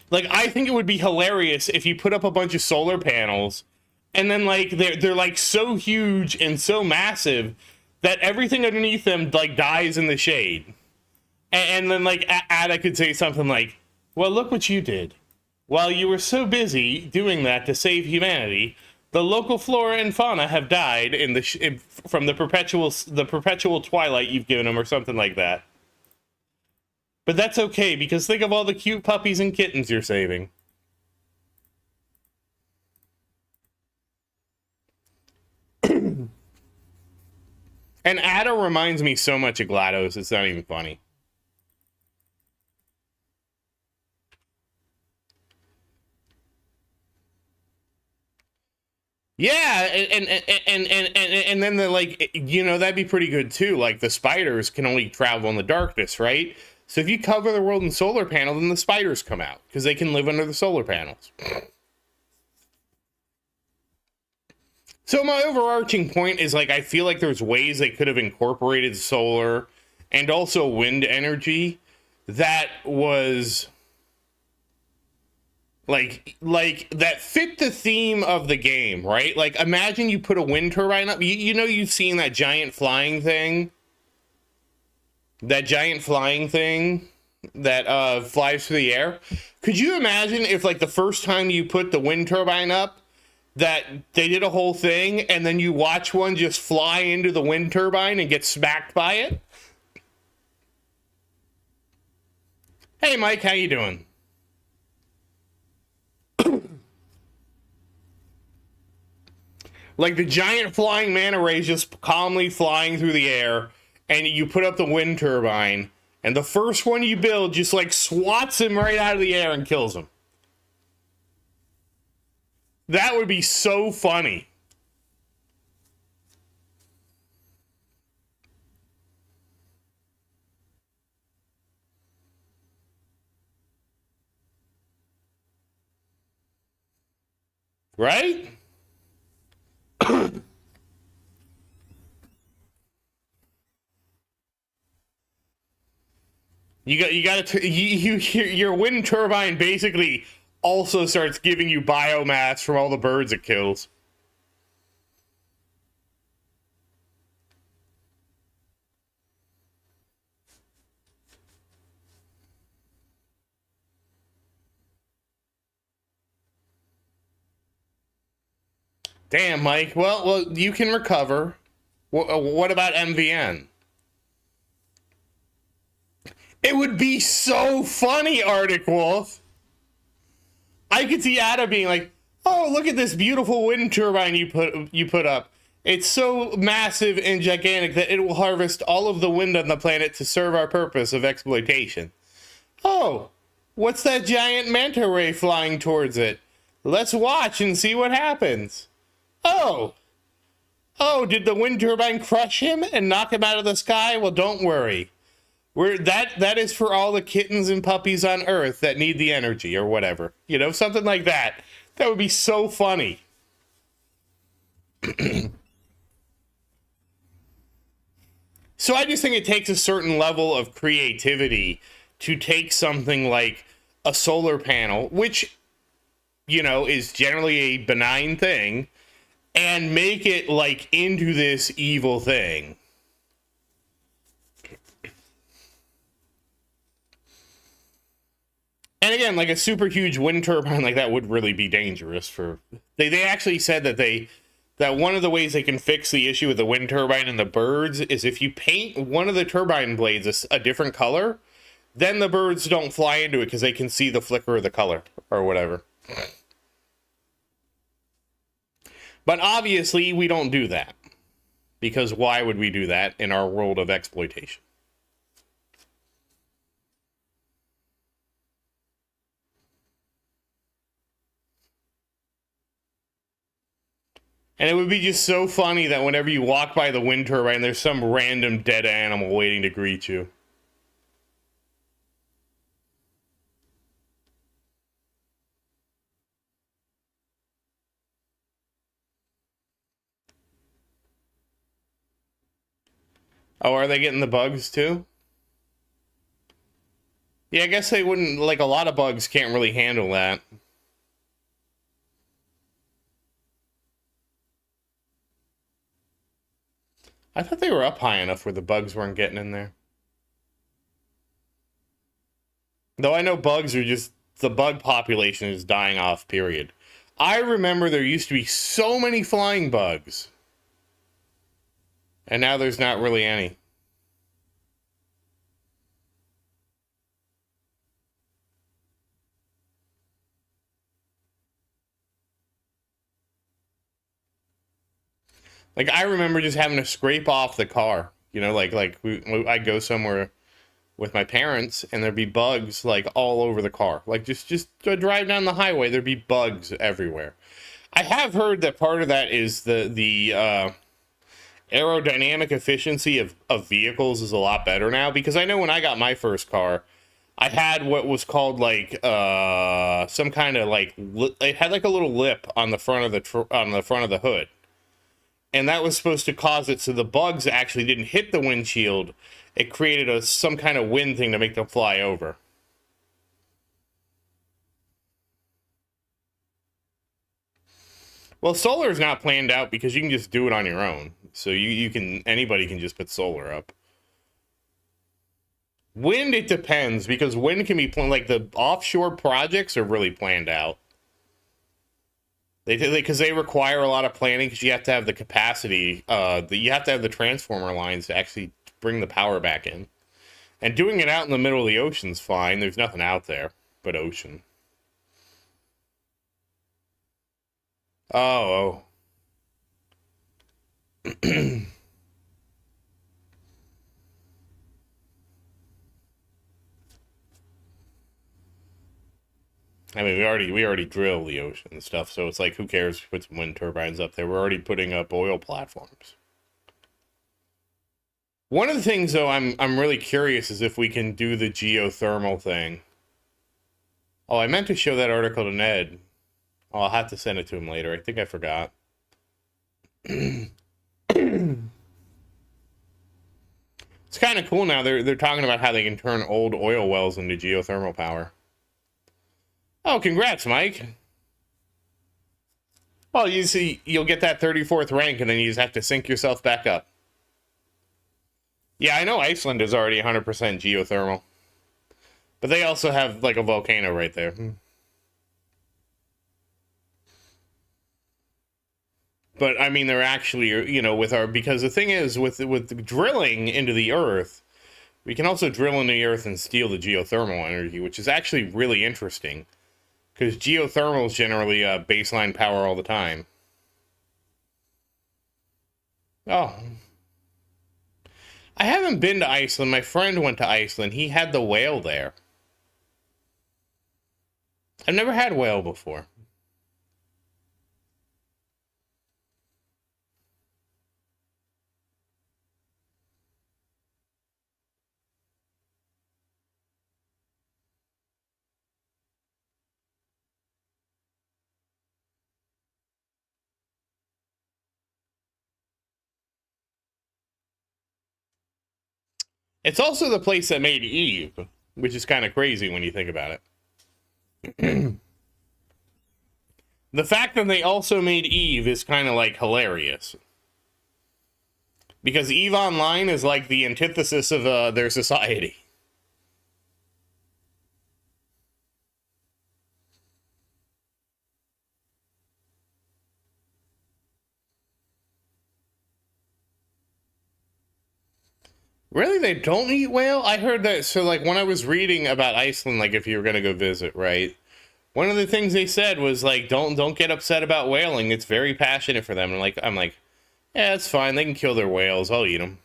Like, I think it would be hilarious if you put up a bunch of solar panels and then, like, they're like so huge and so massive that everything underneath them, like, dies in the shade. And then, like, Ada could say something like, well, look what you did. While you were so busy doing that to save humanity, the local flora and fauna have died from the perpetual twilight you've given them, or something like that. But that's okay, because think of all the cute puppies and kittens you're saving. And Ada reminds me so much of GLaDOS, it's not even funny. Yeah, and then the like, that'd be pretty good too. Like the spiders can only travel in the darkness, right? So if you cover the world in solar panels, then the spiders come out because they can live under the solar panels. So my overarching point is like I feel like there's ways they could have incorporated solar and also wind energy that was like that fit the theme of the game, right? Like imagine you put a wind turbine up. You've seen that giant flying thing, that flies through the air. Could you imagine if like the first time you put the wind turbine up, that they did a whole thing and then you watch one just fly into the wind turbine and get smacked by it? Hey Mike, how you doing? Like the giant flying manta rays just calmly flying through the air, and you put up the wind turbine, and the first one you build just like swats him right out of the air and kills him. That would be so funny. Right? Your wind turbine basically also starts giving you biomass from all the birds it kills. Damn, Mike. Well, you can recover. What about MVN? It would be so funny, Arctic Wolf. I could see Ada being like, "Oh, look at this beautiful wind turbine you put up. It's so massive and gigantic that it will harvest all of the wind on the planet to serve our purpose of exploitation. Oh, what's that giant manta ray flying towards it? Let's watch and see what happens. Oh, did the wind turbine crush him and knock him out of the sky? Well, don't worry. That is for all the kittens and puppies on Earth that need the energy or whatever. Something like that. That would be so funny." So I just think it takes a certain level of creativity to take something like a solar panel, which, is generally a benign thing, and make it like into this evil thing. And again, like a super huge wind turbine like that would really be dangerous for. They actually said that one of the ways they can fix the issue with the wind turbine and the birds is if you paint one of the turbine blades a different color, then the birds don't fly into it because they can see the flicker of the color or whatever. But obviously, we don't do that. Because why would we do that in our world of exploitation? And it would be just so funny that whenever you walk by the wind turbine, there's some random dead animal waiting to greet you. Oh, are they getting the bugs too? Yeah, I guess they wouldn't, like a lot of bugs can't really handle that. I thought they were up high enough where the bugs weren't getting in there. Though I know bugs are just, the bug population is dying off, period. I remember there used to be so many flying bugs. And now there's not really any. Like I remember just having to scrape off the car. I'd go somewhere with my parents and there'd be bugs like all over the car. Like just drive down the highway, there'd be bugs everywhere. I have heard that part of that is the aerodynamic efficiency of vehicles is a lot better now, because I know when I got my first car, I had what was called like some kind of like it had like a little lip on the front of the hood, and that was supposed to cause it so the bugs actually didn't hit the windshield. It created some kind of wind thing to make them fly over. Well, solar is not planned out because you can just do it on your own. So anybody can just put solar up. Wind, it depends, because wind can be like the offshore projects are really planned out. Because they require a lot of planning, because you have to have the capacity. You have to have the transformer lines to actually bring the power back in. And doing it out in the middle of the ocean's fine. There's nothing out there but ocean. Oh. I mean, we already drill the ocean and stuff, so it's like, who cares if we put some wind turbines up there? We're already putting up oil platforms. One of the things, though, I'm really curious is if we can do the geothermal thing. Oh, I meant to show that article to Ned. Oh, I'll have to send it to him later. I think I forgot. It's kind of cool now. They're talking about how they can turn old oil wells into geothermal power. Oh, congrats, Mike. Well, you see, you'll get that 34th rank, and then you just have to sync yourself back up. Yeah, I know Iceland is already 100% geothermal. But they also have, like, a volcano right there. But, I mean, they're actually, you know, because the thing is, with drilling into the earth, we can also drill into the earth and steal the geothermal energy, which is actually really interesting. Because geothermal is generally baseline power all the time. Oh. I haven't been to Iceland. My friend went to Iceland. He had the whale there. I've never had whale before. It's also the place that made Eve, which is kind of crazy when you think about it. The fact that they also made Eve is kind of like hilarious. Because Eve Online is like the antithesis of their society. Really, they don't eat whale? I heard that. So, like, when I was reading about Iceland, like, if you were gonna go visit, right? One of the things they said was like, don't get upset about whaling. It's very passionate for them. And like, I'm like, yeah, it's fine. They can kill their whales. I'll eat them.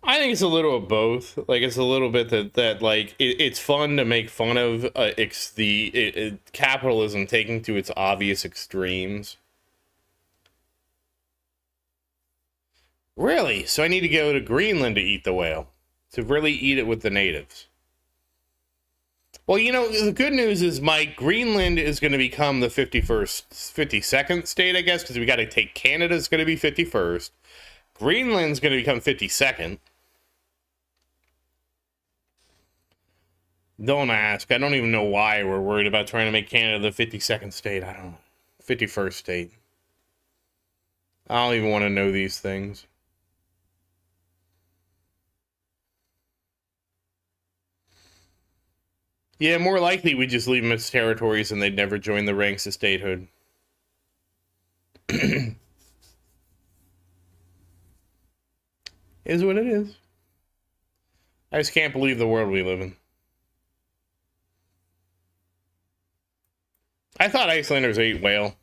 I think it's a little of both. Like, it's a little bit that like it's fun to make fun of capitalism taking to its obvious extremes. Really? So I need to go to Greenland to eat the whale, to really eat it with the natives. Well, you know, the good news is, Mike, Greenland is going to become the 52nd state, I guess, because we got to take Canada's going to be 51st. Greenland's going to become 52nd. Don't ask. I don't even know why we're worried about trying to make Canada the 52nd state. I don't know. 51st state. I don't even want to know these things. Yeah, more likely we just leave them as territories and they'd never join the ranks of statehood. Is what it is. I just can't believe the world we live in. I thought Icelanders ate whale.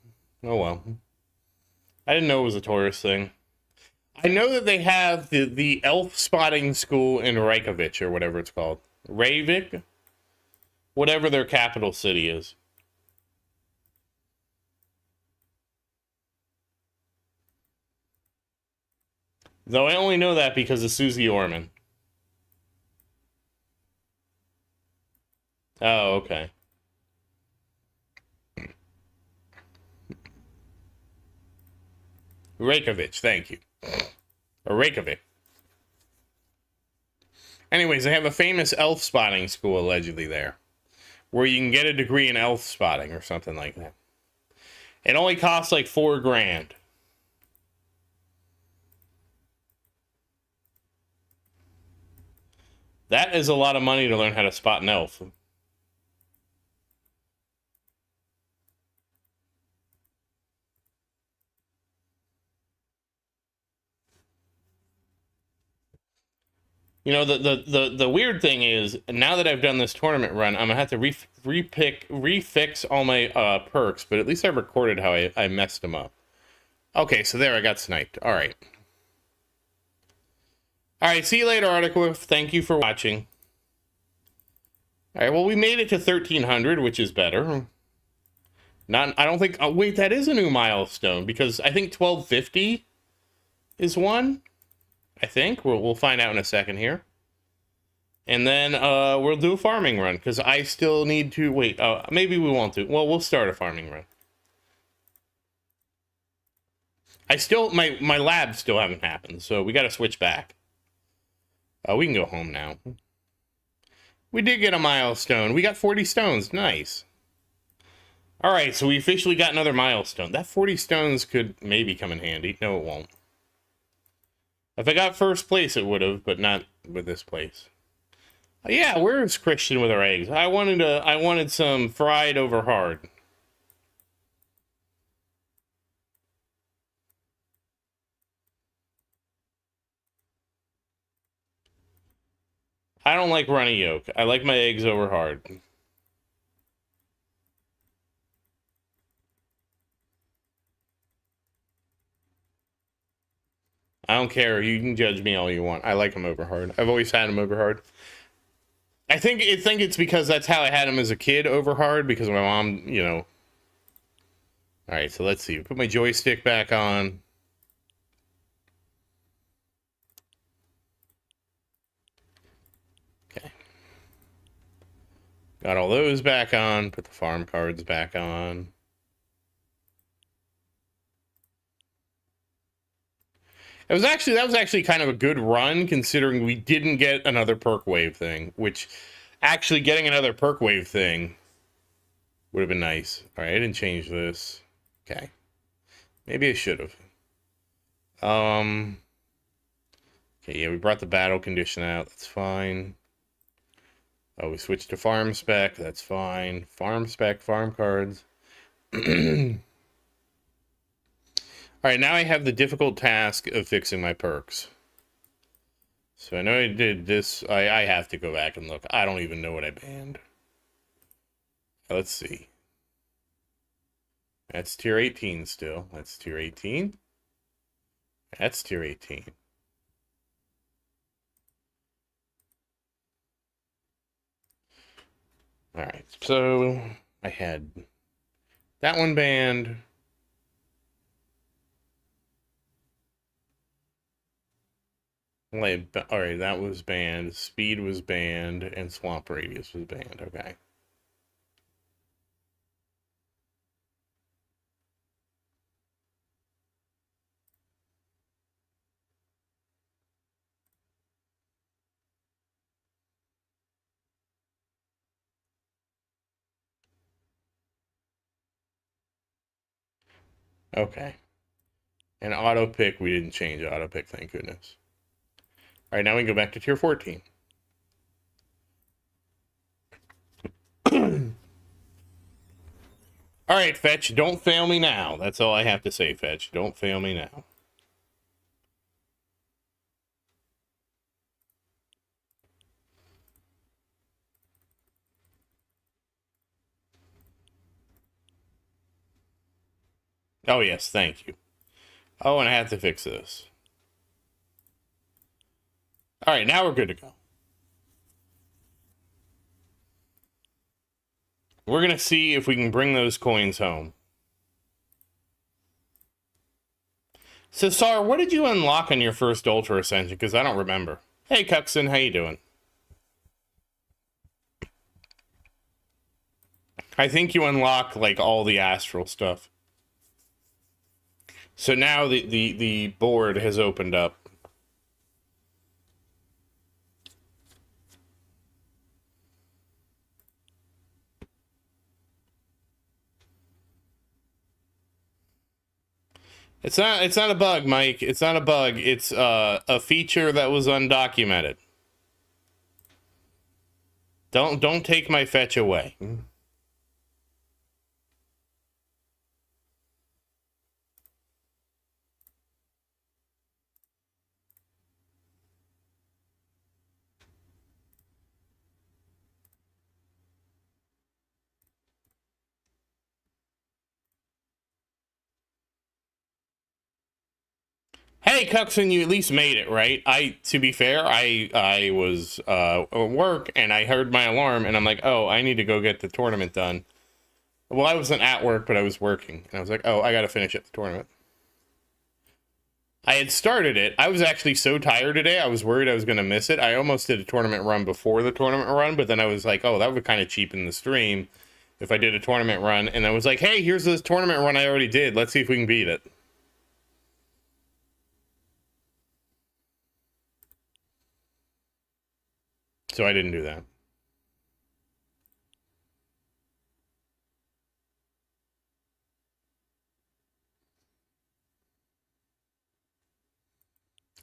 Oh well. I didn't know it was a tourist thing. I know that they have the elf spotting school in Reykjavik, or whatever it's called. Reykjavik? Whatever their capital city is. Though I only know that because of Susie Orman. Oh, okay. Reykjavik, thank you. Or Reykjavik. Anyways, they have a famous elf spotting school allegedly there, where you can get a degree in elf spotting or something like that. It only costs like $4,000. That is a lot of money to learn how to spot an elf. You know, the weird thing is, now that I've done this tournament run, I'm gonna have to refix all my perks, but at least I recorded how I messed them up. Okay, so there, I got sniped. All right. All right, see you later, Article. Thank you for watching. All right, well, we made it to 1,300, which is better. I don't think, oh, wait, that is a new milestone, because I think 1,250 is one. I think. We'll find out in a second here. And then we'll do a farming run, because I still need to, wait, maybe we won't do, well, we'll start a farming run. My labs still haven't happened, so we got to switch back. We can go home now. We did get a milestone. We got 40 stones. Nice. All right, so we officially got another milestone. That 40 stones could maybe come in handy. No, it won't. If I got first place, it would have, but not with this place. Yeah, where's Christian with our eggs? I wanted some fried over hard. I don't like runny yolk. I like my eggs over hard. I don't care. You can judge me all you want. I like them over hard. I've always had them over hard. I think it's because that's how I had them as a kid, over hard, because my mom, you know. All right, so let's see. Put my joystick back on. Okay. Got all those back on. Put the farm cards back on. That was actually kind of a good run, considering we didn't get another perk wave thing, which actually getting another perk wave thing would have been nice. All right, I didn't change this. Okay. Maybe I should have. Okay, yeah, we brought the battle condition out. That's fine. Oh, we switched to farm spec. That's fine. Farm spec, farm cards. All right, now I have the difficult task of fixing my perks. So I know I did this. I have to go back and look. I don't even know what I banned. Let's see. That's tier 18 still. That's tier 18. That's tier 18. All right, so I had that one banned. All right, that was banned. Speed was banned, and swamp radius was banned. Okay. Okay. And auto pick, we didn't change auto pick, thank goodness. All right, now we can go back to tier 14. All right, Fetch, don't fail me now. That's all I have to say, Fetch. Don't fail me now. Oh, yes, thank you. Oh, and I have to fix this. All right, now we're good to go. We're going to see if we can bring those coins home. So, Sar, what did you unlock on your first Ultra Ascension? Because I don't remember. Hey, Cuxon, how you doing? I think you unlock, like, all the astral stuff. So now the board has opened up. It's not a bug, Mike. It's not a bug. It's a feature that was undocumented. Don't take my fetch away. Hey, Cuxon, you at least made it, right? To be fair, I was at work and I heard my alarm and I'm like, oh, I need to go get the tournament done. Well, I wasn't at work, but I was working. And I was like, oh, I got to finish up the tournament. I had started it. I was actually so tired today, I was worried I was going to miss it. I almost did a tournament run before the tournament run, but then I was like, oh, that would kind of cheapen the stream if I did a tournament run. And I was like, hey, here's this tournament run I already did. Let's see if we can beat it. So I didn't do that.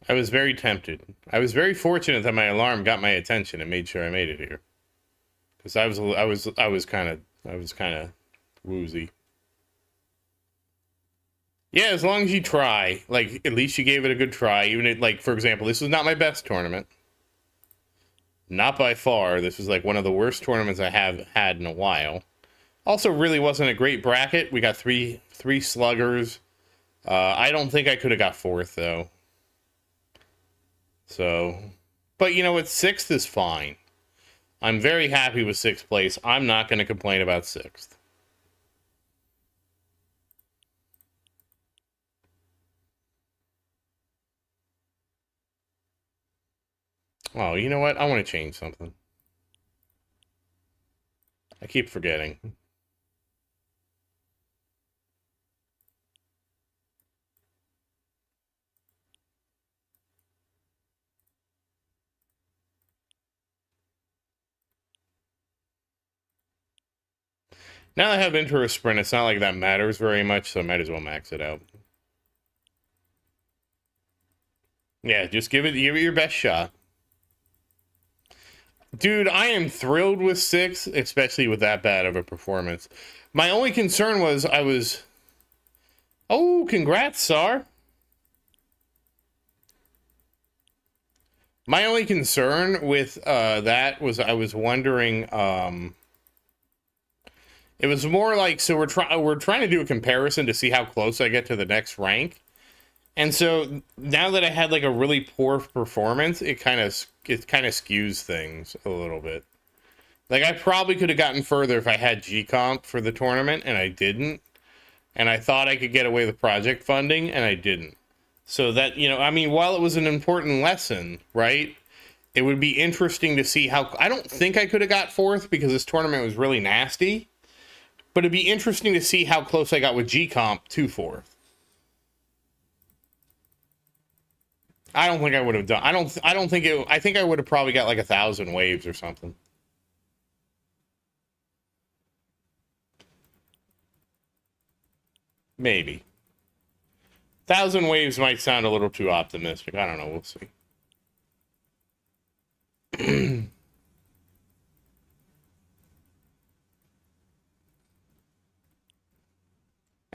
I was very tempted. I was very fortunate that my alarm got my attention and made sure I made it here. Because I was kind of woozy. Yeah, as long as you try, like at least you gave it a good try. Even if, like, for example, this was not my best tournament. Not by far. This was like one of the worst tournaments I have had in a while. Also, really wasn't a great bracket. We got three sluggers. I don't think I could have got fourth though. So, but you know what? Sixth is fine. I'm very happy with sixth place. I'm not going to complain about sixth. Oh, you know what? I want to change something. I keep forgetting. Now that I have Intro Sprint, it's not like that matters very much, so I might as well max it out. Yeah, just give it your best shot. Dude, I am thrilled with 6, especially with that bad of a performance. My only concern was I was... Oh, congrats, Sar. My only concern with that was I was wondering... It was more like, so we're trying to do a comparison to see how close I get to the next rank. And so now that I had like a really poor performance, it kind of skews things a little bit. Like I probably could have gotten further if I had G-Comp for the tournament and I didn't. And I thought I could get away with project funding and I didn't. So that, you know, I mean, while it was an important lesson, right? It would be interesting to see how, I don't think I could have got fourth because this tournament was really nasty. But it'd be interesting to see how close I got with G-Comp to fourth. I don't think I would have done. I don't think it. I think I would have probably got like 1,000 waves or something. Maybe. 1,000 waves might sound a little too optimistic. I don't know. We'll see.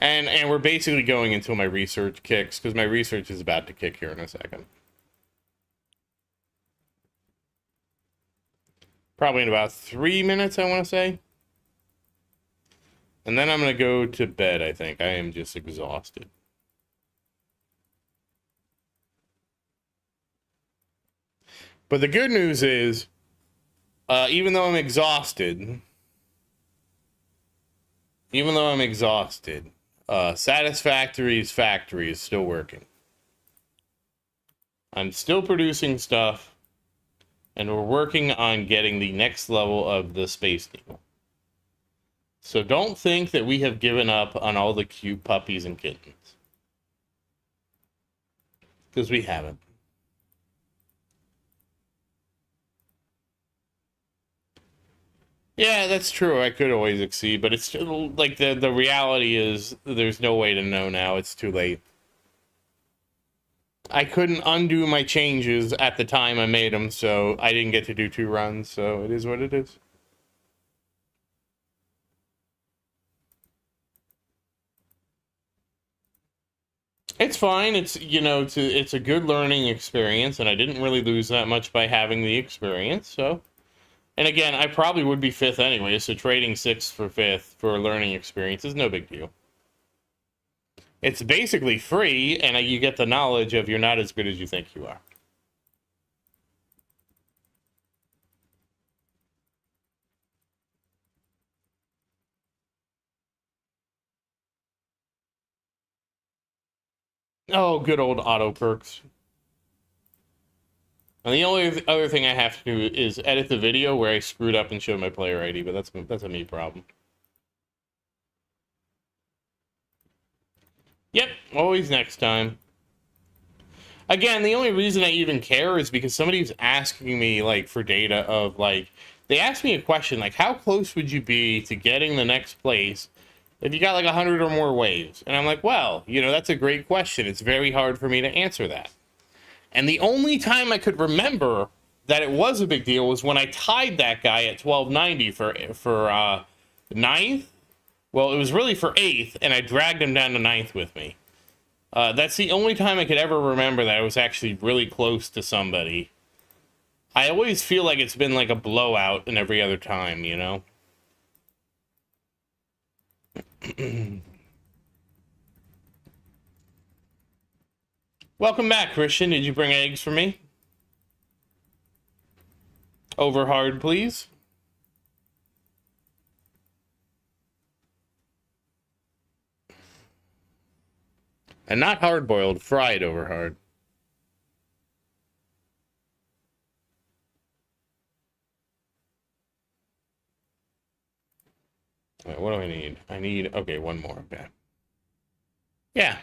And we're basically going until my research kicks, because my research is about to kick here in a second. Probably in about 3 minutes, I want to say. And then I'm going to go to bed, I think. I am just exhausted. But the good news is, even though I'm exhausted, Satisfactory's factory is still working. I'm still producing stuff, and we're working on getting the next level of the Space Needle. So don't think that we have given up on all the cute puppies and kittens. Because we haven't. Yeah, that's true. I could always exceed, but it's still, like, the reality is there's no way to know now. It's too late. I couldn't undo my changes at the time I made them, so I didn't get to do 2 runs, so it is what it is. It's fine. It's, it's a good learning experience, and I didn't really lose that much by having the experience, so. And again, I probably would be 5th anyway, so trading 6th for 5th for a learning experience is no big deal. It's basically free, and you get the knowledge of you're not as good as you think you are. Oh, good old auto perks. And the only other thing I have to do is edit the video where I screwed up and showed my player ID, but that's a me problem. Yep, always next time. Again, the only reason I even care is because somebody's asking me, like, for data of, like, they asked me a question, like, how close would you be to getting the next place if you got, like, 100 or more waves? And I'm like, well, that's a great question. It's very hard for me to answer that. And the only time I could remember that it was a big deal was when I tied that guy at 1290 for 9th. Well, it was really for 8th, and I dragged him down to 9th with me. That's the only time I could ever remember that I was actually really close to somebody. I always feel like it's been like a blowout in every other time, Welcome back, Christian. Did you bring eggs for me? Over hard, please. And not hard-boiled, fried over hard. Wait, what do I need? Okay, one more. Okay. Yeah.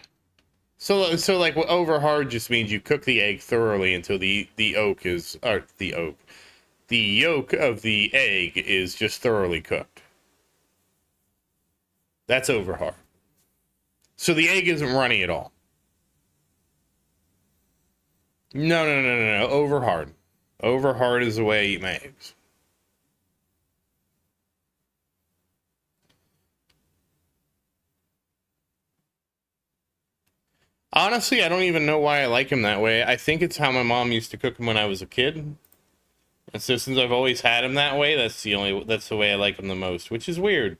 So like, over hard just means you cook the egg thoroughly until the yolk of the egg is just thoroughly cooked. That's over hard. So the egg isn't runny at all. No. Over hard. Over hard is the way I eat my eggs. Honestly, I don't even know why I like him that way. I think it's how my mom used to cook him when I was a kid. And so since I've always had him that way, that's the way I like him the most, which is weird.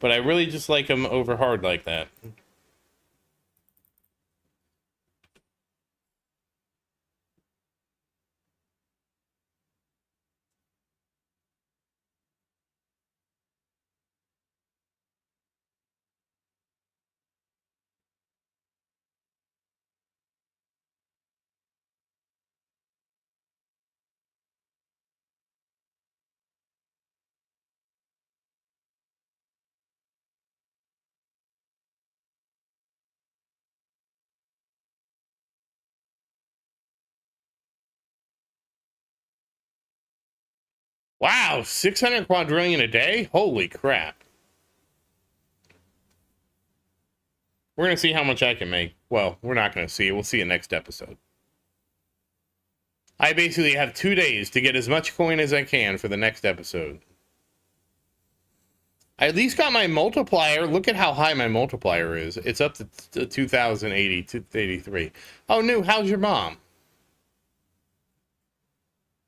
But I really just like him over hard like that. Wow, 600 quadrillion a day? Holy crap. We're going to see how much I can make. Well, we're not going to see it. We'll see it next episode. I basically have 2 days to get as much coin as I can for the next episode. I at least got my multiplier. Look at how high my multiplier is. It's up to 2,080, 283. Oh, New, how's your mom?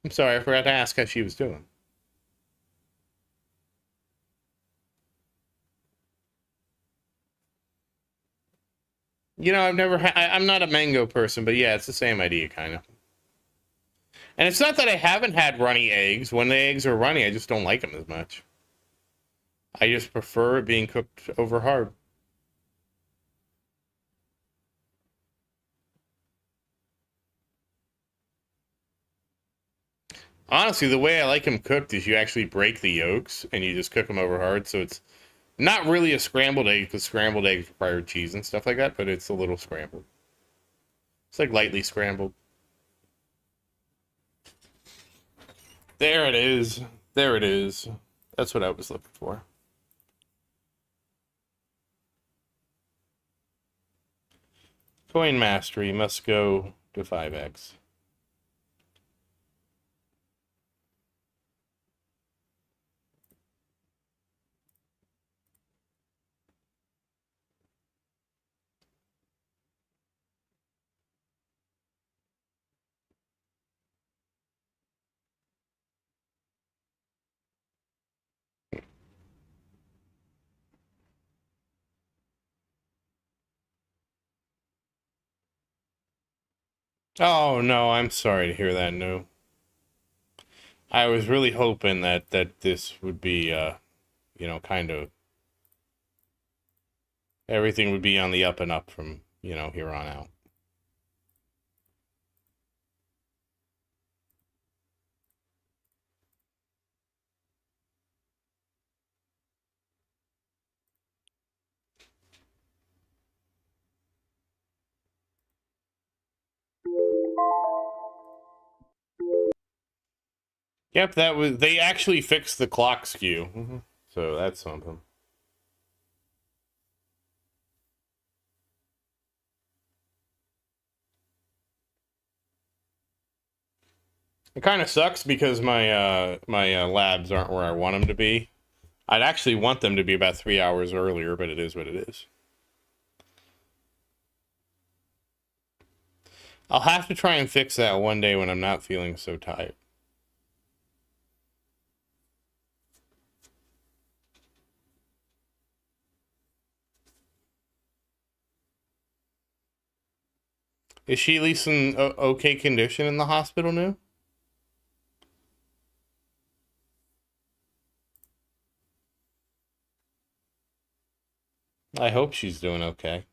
I'm sorry, I forgot to ask how she was doing. I've never I'm not a mango person, but yeah, it's the same idea, kind of. And it's not that I haven't had runny eggs. When the eggs are runny, I just don't like them as much. I just prefer it being cooked over hard. Honestly, the way I like them cooked is you actually break the yolks and you just cook them over hard. So it's not really a scrambled egg because scrambled eggs require cheese and stuff like that, but it's a little scrambled. It's like lightly scrambled. There it is. There it is. That's what I was looking for. Coin mastery must go to 5x. Oh no, I'm sorry to hear that. No, I was really hoping that this would be, kind of everything would be on the up and up from here on out. Yep, that was they actually fixed the clock skew, so that's something. It kind of sucks because my labs aren't where I want them to be. I'd actually want them to be about 3 hours earlier, but it is what it is. I'll have to try and fix that one day when I'm not feeling so tired. Is she at least in okay condition in the hospital now? I hope she's doing okay.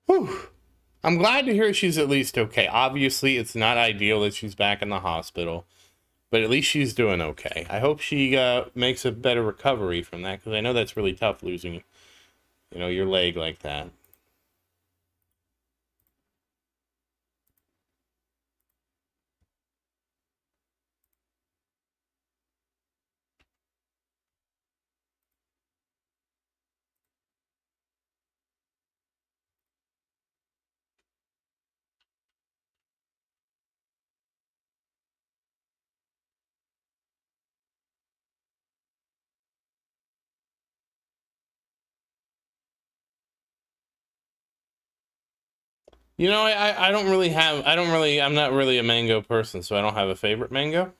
Whew. I'm glad to hear she's at least okay. Obviously, it's not ideal that she's back in the hospital, but at least she's doing okay. I hope she makes a better recovery from that because I know that's really tough losing, your leg like that. I don't really have, I'm not really a mango person, so I don't have a favorite mango.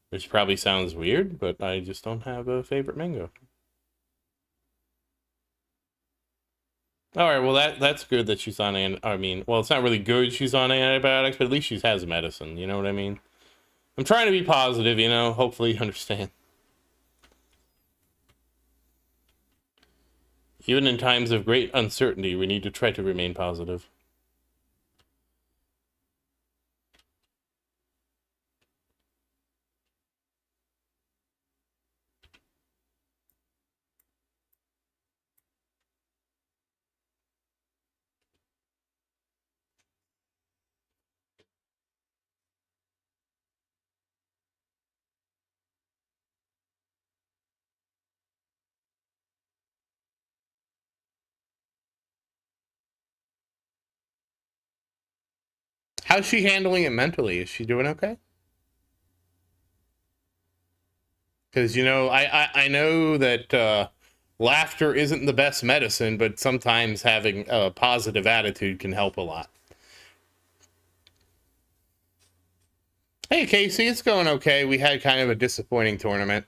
Which probably sounds weird, but I just don't have a favorite mango. All right, well that's good that she's on well, it's not really good she's on antibiotics, but at least she has medicine. You know what I mean? I'm trying to be positive. Hopefully you understand. Even in times of great uncertainty, we need to try to remain positive. How's she handling it mentally? Is she doing okay? Because, I know that laughter isn't the best medicine, but sometimes having a positive attitude can help a lot. Hey, Casey, it's going okay. We had kind of a disappointing tournament.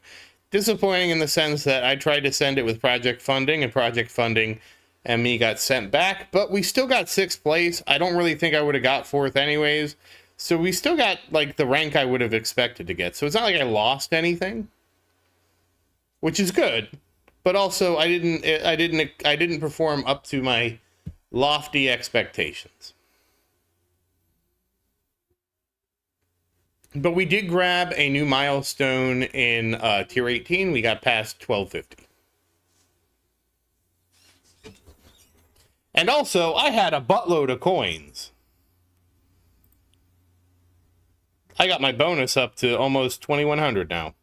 Disappointing in the sense that I tried to send it with project funding, and project funding and me got sent back, but we still got 6th place. I don't really think I would have got 4th anyways. So we still got like the rank I would have expected to get. So it's not like I lost anything, which is good. But also I didn't perform up to my lofty expectations. But we did grab a new milestone in tier 18. We got past 1250. And also, I had a buttload of coins. I got my bonus up to almost 2100 now.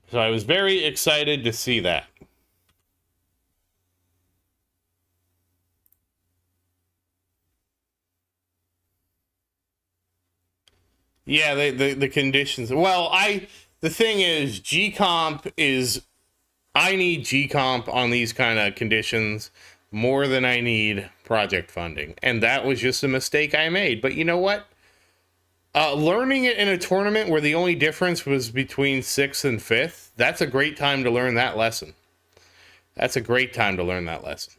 So I was very excited to see that. Yeah, the conditions. Well, the thing is, I need G comp on these kind of conditions more than I need project funding, and that was just a mistake I made. But you know what? Learning it in a tournament where the only difference was between 6th and 5th, that's a great time to learn that lesson. That's a great time to learn that lesson.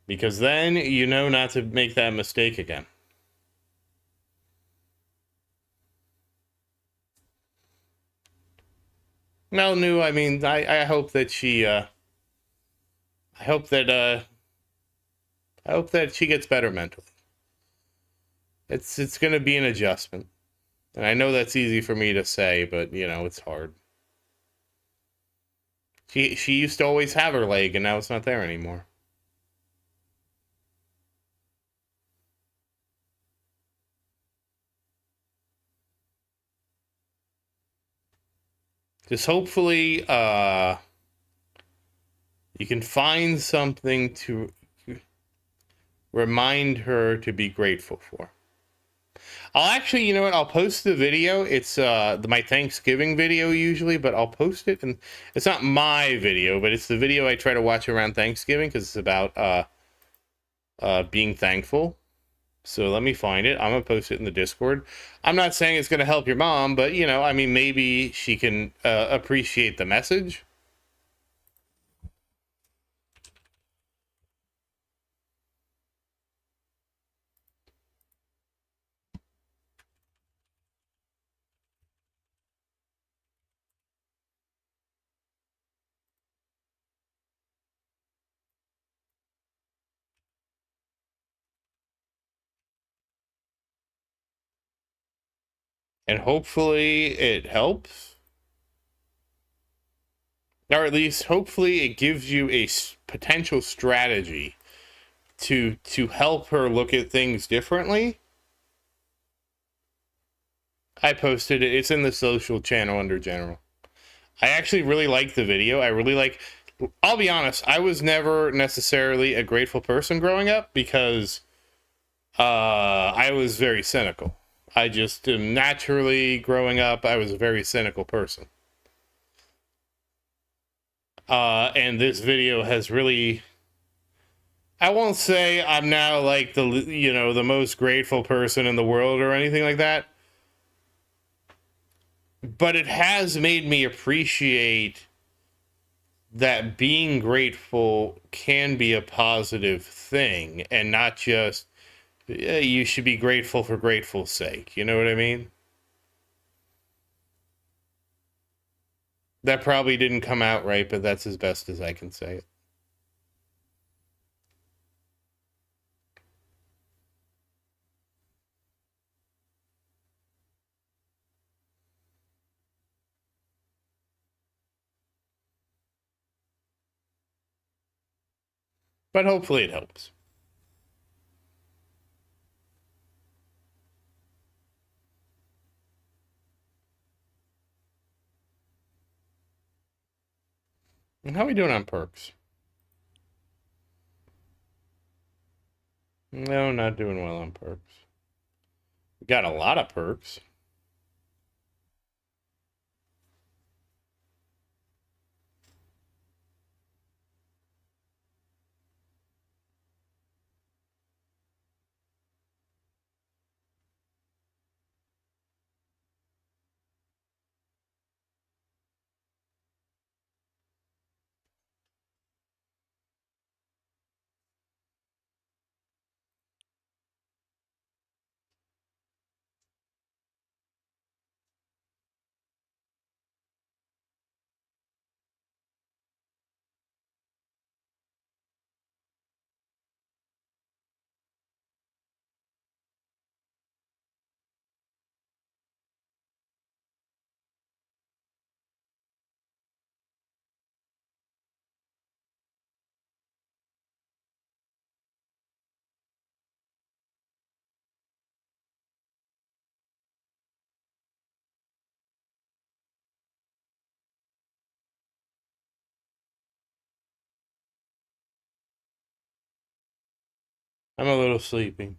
Because then you know not to make that mistake again. No, new. I mean, I hope that I hope that she gets better mentally. It's going to be an adjustment, and I know that's easy for me to say, but it's hard. She used to always have her leg, and now it's not there anymore. Just hopefully, you can find something to remind her to be grateful for. I'll actually, you know what? I'll post the video. It's my Thanksgiving video usually, but I'll post it, and it's not my video, but it's the video I try to watch around Thanksgiving because it's about being thankful. So let me find it. I'm gonna post it in the Discord. I'm not saying it's gonna help your mom, but I mean, maybe she can appreciate the message. And hopefully it helps, or at least hopefully it gives you a potential strategy to help her look at things differently. I posted it. It's in the social channel under general. I actually really like the video. I'll be honest, I was never necessarily a grateful person growing up because I was very cynical. I just am naturally growing up, I was a very cynical person. And this video has really, I won't say I'm now like the most grateful person in the world or anything like that, but it has made me appreciate that being grateful can be a positive thing and not just you should be grateful for grateful's sake. You know what I mean? That probably didn't come out right, but that's as best as I can say it. But hopefully it helps. And how are we doing on perks? No, not doing well on perks. We got a lot of perks. I'm a little sleepy.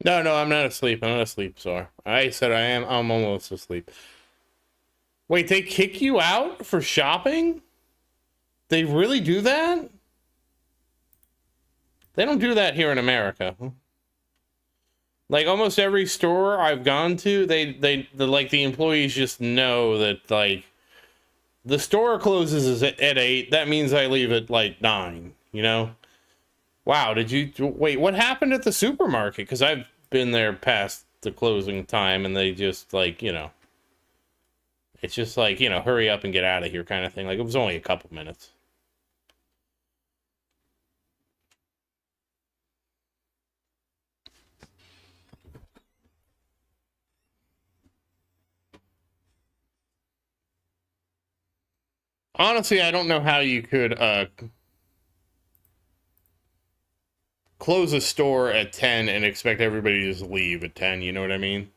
No, no, I'm not asleep. I'm not asleep, sorry. I said I am. I'm almost asleep. Wait, they kick you out for shopping? They really do that? They don't do that here in America. Like almost every store I've gone to, the employees just know that like the store closes at 8. That means I leave at like 9, you know? Wow, did you wait, what happened at the supermarket? Because I've been there past the closing time and they just like, you know, it's just like, you know, hurry up and get out of here kind of thing. Like it was only a couple minutes. Honestly, I don't know how you could close a store at 10 and expect everybody to just leave at 10, you know what I mean?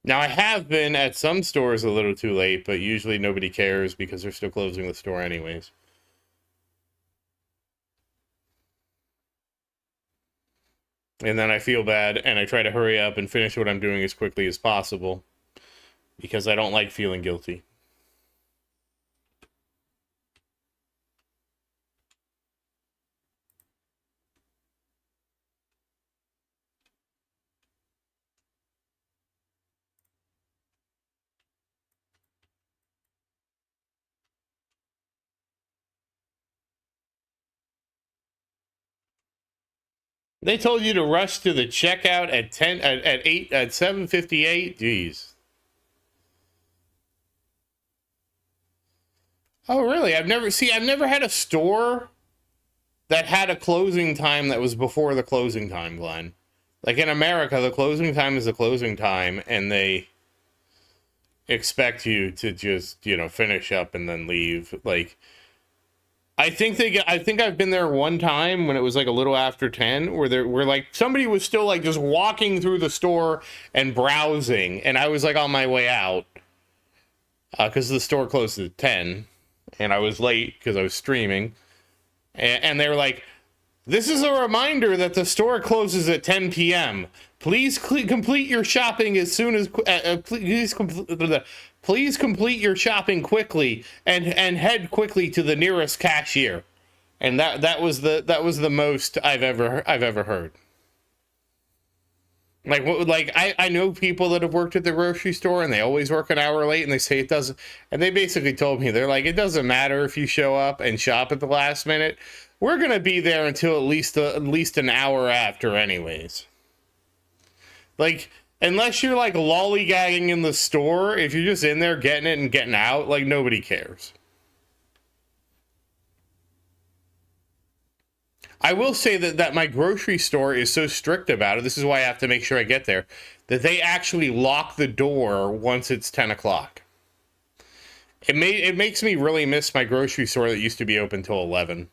Now, I have been at some stores a little too late, but usually nobody cares because they're still closing the store anyways. And then I feel bad and I try to hurry up and finish what I'm doing as quickly as possible because I don't like feeling guilty. They told you to rush to the checkout at 10 at 8 at 7:58. Jeez. Oh, really? I've never had a store that had a closing time that was before the closing time, Glenn. Like in America, the closing time is the closing time, and expect you to just, finish up and then leave. Like, I think I've been there one time when it was like a little after 10, where like somebody was still like just walking through the store and browsing, and I was like on my way out because the store closed at 10, and I was late because I was streaming, and they were like, "This is a reminder that the store closes at 10 p.m. Please complete your shopping as soon as please complete your shopping quickly and head quickly to the nearest cashier." And that was the most I've ever heard. Like I know people that have worked at the grocery store and they always work an hour late, and they say it doesn't, and they basically told me, they're like, it doesn't matter if you show up and shop at the last minute. We're gonna be there until at least an hour after anyways. Like, unless you're like lollygagging in the store, if you're just in there getting it and getting out, like, nobody cares. I will say that my grocery store is so strict about it. This is why I have to make sure I get there, that they actually lock the door once it's 10 o'clock. It makes me really miss my grocery store that used to be open till 11.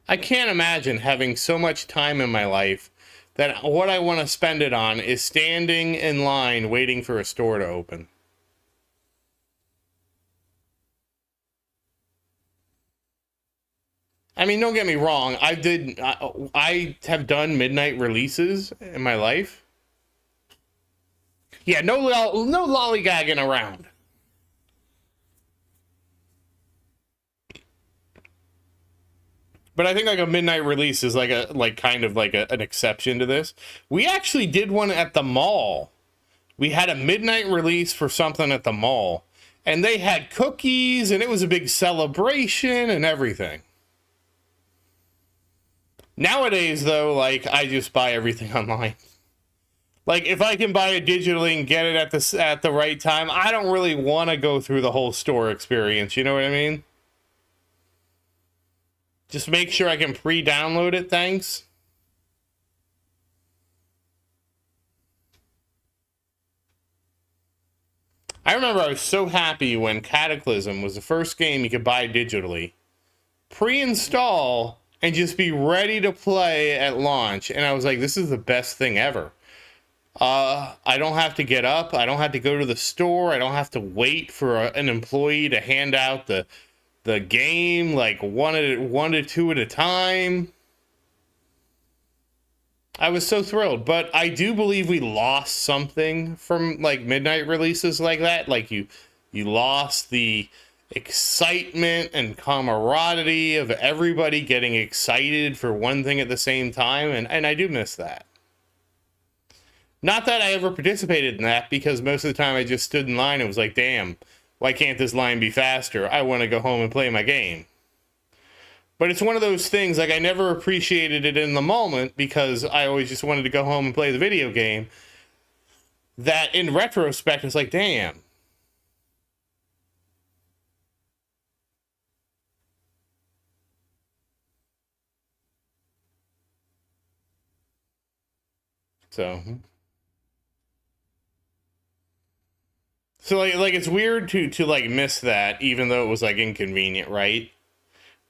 I can't imagine having so much time in my life that what I want to spend it on is standing in line waiting for a store to open. I mean, don't get me wrong. I have done midnight releases in my life. Yeah, no lollygagging around. But I think like a midnight release is like kind of like an exception to this. We actually did one at the mall. We had a midnight release for something at the mall, and they had cookies, and it was a big celebration and everything. Nowadays, though, like, I just buy everything online. Like, if I can buy it digitally and get it at the right time, I don't really want to go through the whole store experience. You know what I mean? Just make sure I can pre-download it, thanks. I remember I was so happy when Cataclysm was the first game you could buy digitally. Pre-install and just be ready to play at launch. And I was like, this is the best thing ever. I don't have to get up. I don't have to go to the store. I don't have to wait for an employee to hand out the game like one to two at a time. I was so thrilled, but I do believe we lost something from like midnight releases like that. Like you lost the excitement and camaraderie of everybody getting excited for one thing at the same time, and I do miss that. Not that I ever participated in that, because most of the time I just stood in line and was like, damn, why can't this line be faster? I want to go home and play my game. But it's one of those things, like, I never appreciated it in the moment because I always just wanted to go home and play the video game. That in retrospect, it's like, damn. So like it's weird to like miss that, even though it was like inconvenient, right?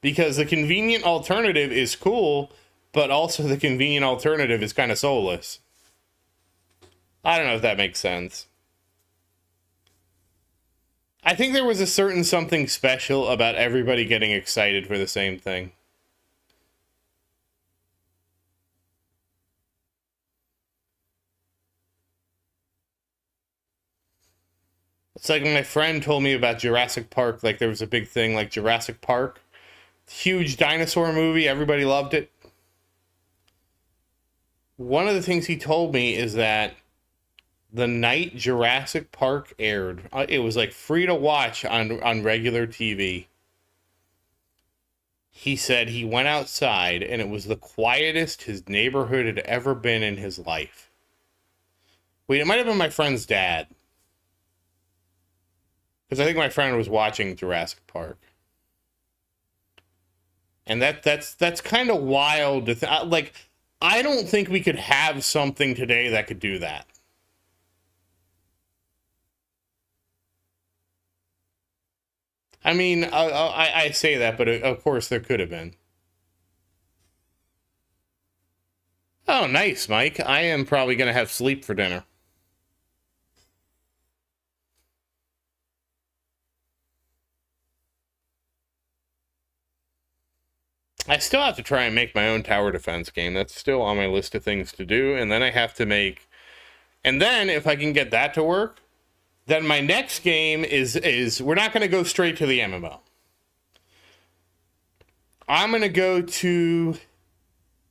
Because the convenient alternative is cool, but also the convenient alternative is kind of soulless. I don't know if that makes sense. I think there was a certain something special about everybody getting excited for the same thing. It's like when my friend told me about Jurassic Park, like there was a big thing like Jurassic Park. Huge dinosaur movie, everybody loved it. One of the things he told me is that the night Jurassic Park aired, it was like free to watch on regular TV. He said he went outside and it was the quietest his neighborhood had ever been in his life. Wait, it might have been my friend's dad. Because I think my friend was watching Jurassic Park. And that's kind of wild to like. I don't think we could have something today that could do that. I mean, I say that, but of course there could have been. Oh, nice, Mike. I am probably going to have sleep for dinner. I still have to try and make my own tower defense game. That's still on my list of things to do. And then I have to make... And then if I can get that to work, then my next game is we're not going to go straight to the MMO. I'm going to go to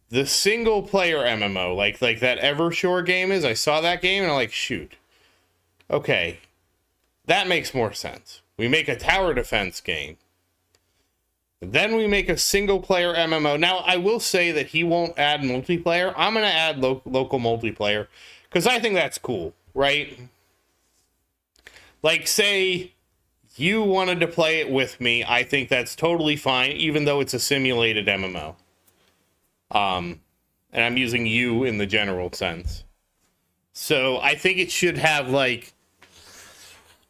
the single player MMO, like that Evershore game is. I saw that game and I'm like, shoot. Okay, that makes more sense. We make a tower defense game. Then we make a single player MMO. Now, I will say that he won't add multiplayer. I'm going to add local multiplayer because I think that's cool, right? Like, say you wanted to play it with me. I think that's totally fine, even though it's a simulated MMO. And I'm using you in the general sense. So I think it should have, like,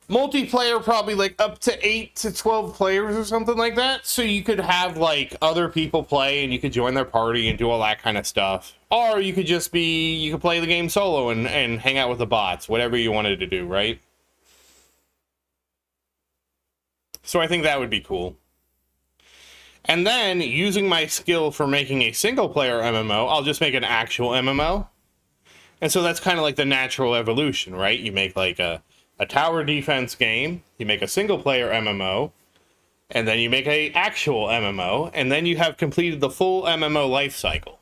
multiplayer, probably like up to 8 to 12 players or something like that. So you could have like other people play and you could join their party and do all that kind of stuff. Or you could just you could play the game solo and hang out with the bots, whatever you wanted to do, right? So I think that would be cool. And then using my skill for making a single player MMO, I'll just make an actual MMO. And so that's kind of like the natural evolution, right? You make like a tower defense game, you make a single player MMO, and then you make a actual MMO, and then you have completed the full MMO life cycle.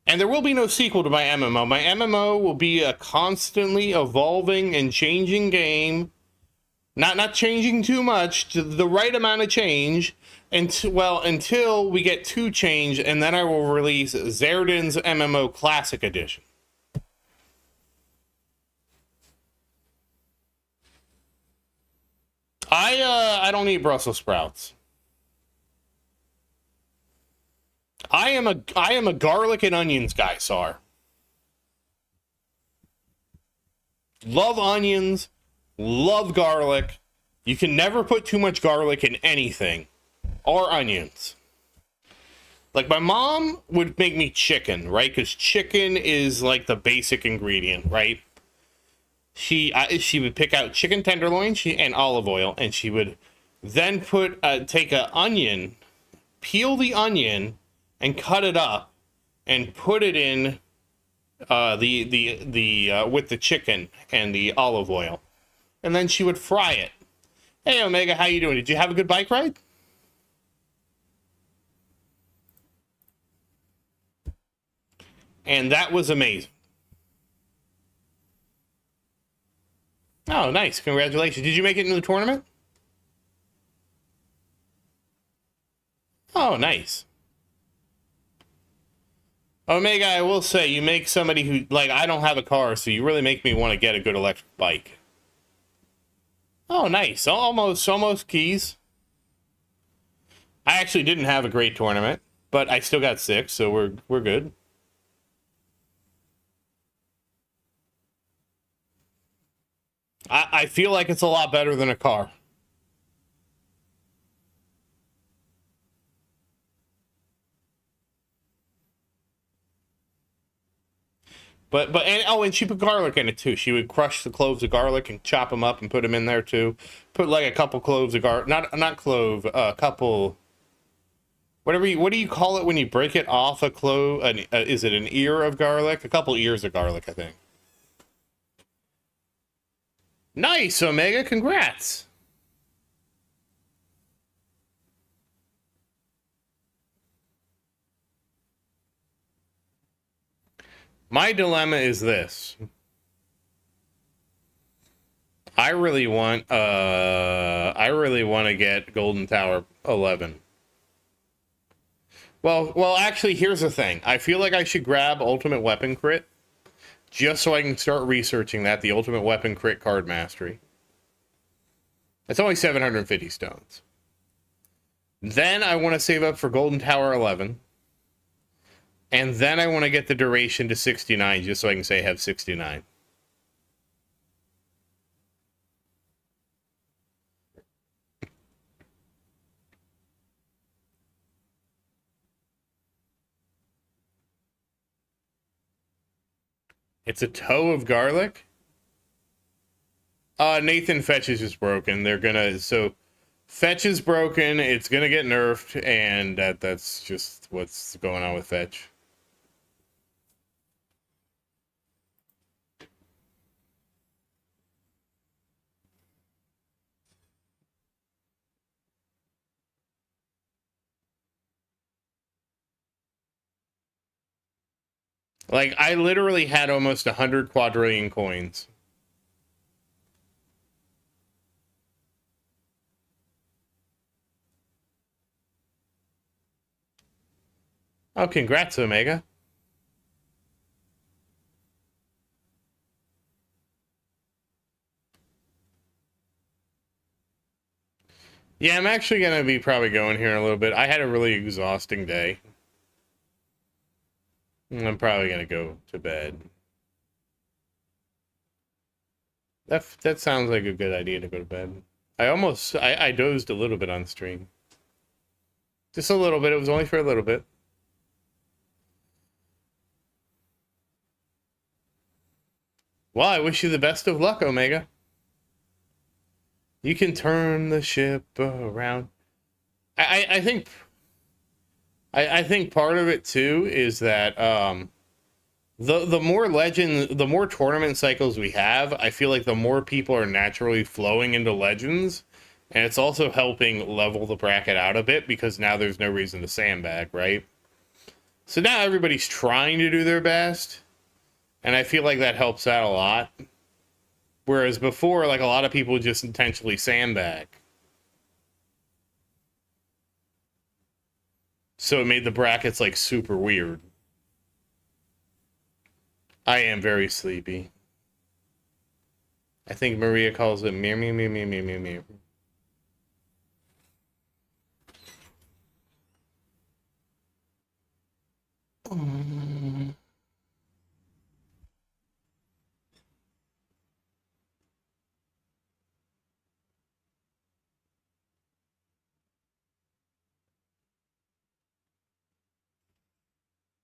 And there will be no sequel to my MMO. My MMO will be a constantly evolving and changing game. Not changing too much, to the right amount of change, until we get to change, and then I will release Zerdin's MMO Classic Edition. I don't eat Brussels sprouts. I am a garlic and onions guy, Sar. Love onions, love garlic. You can never put too much garlic in anything, or onions. Like, my mom would make me chicken, right? Because chicken is like the basic ingredient, right? She would pick out chicken tenderloin and olive oil, and she would then take an onion, peel the onion, and cut it up, and put it in with the chicken and the olive oil, and then she would fry it. Hey, Omega, how you doing? Did you have a good bike ride? And that was amazing. Oh, nice. Congratulations. Did you make it into the tournament? Oh, nice. Omega, I will say, you make somebody who, like, I don't have a car, so you really make me want to get a good electric bike. Oh, nice. Almost keys. I actually didn't have a great tournament, but I still got 6, so we're good. I feel like it's a lot better than a car. And she put garlic in it too. She would crush the cloves of garlic and chop them up and put them in there too. Put like a couple cloves of garlic, not clove, a couple. What do you call it when you break it off a clove? Is it an ear of garlic? A couple ears of garlic, I think. Nice, Omega. Congrats. My dilemma is this. I really want to get Golden Tower 11. Well, actually, here's the thing. I feel like I should grab Ultimate Weapon Crit just so I can start researching that, the Ultimate Weapon Crit card mastery. It's only 750 stones. Then I want to save up for Golden Tower 11. And then I want to get the duration to 69, just so I can say I have 69. It's a toe of garlic? Nathan Fetch is just broken. They're gonna... So, Fetch is broken, it's gonna get nerfed, and that's just what's going on with Fetch. Like, I literally had almost 100 quadrillion coins. Oh, congrats, Omega. Yeah, I'm actually going to be probably going here in a little bit. I had a really exhausting day. I'm probably going to go to bed. That sounds like a good idea to go to bed. I dozed a little bit on stream. Just a little bit. It was only for a little bit. Well, I wish you the best of luck, Omega. You can turn the ship around. I think part of it too is that the more tournament cycles we have, I feel like the more people are naturally flowing into Legends, and it's also helping level the bracket out a bit because now there's no reason to sandbag, right? So now everybody's trying to do their best, and I feel like that helps out a lot. Whereas before, like, a lot of people just intentionally sandbag. So it made the brackets, like, super weird. I am very sleepy. I think Maria calls it meow, meow, meow, meow, meow, meow, meow.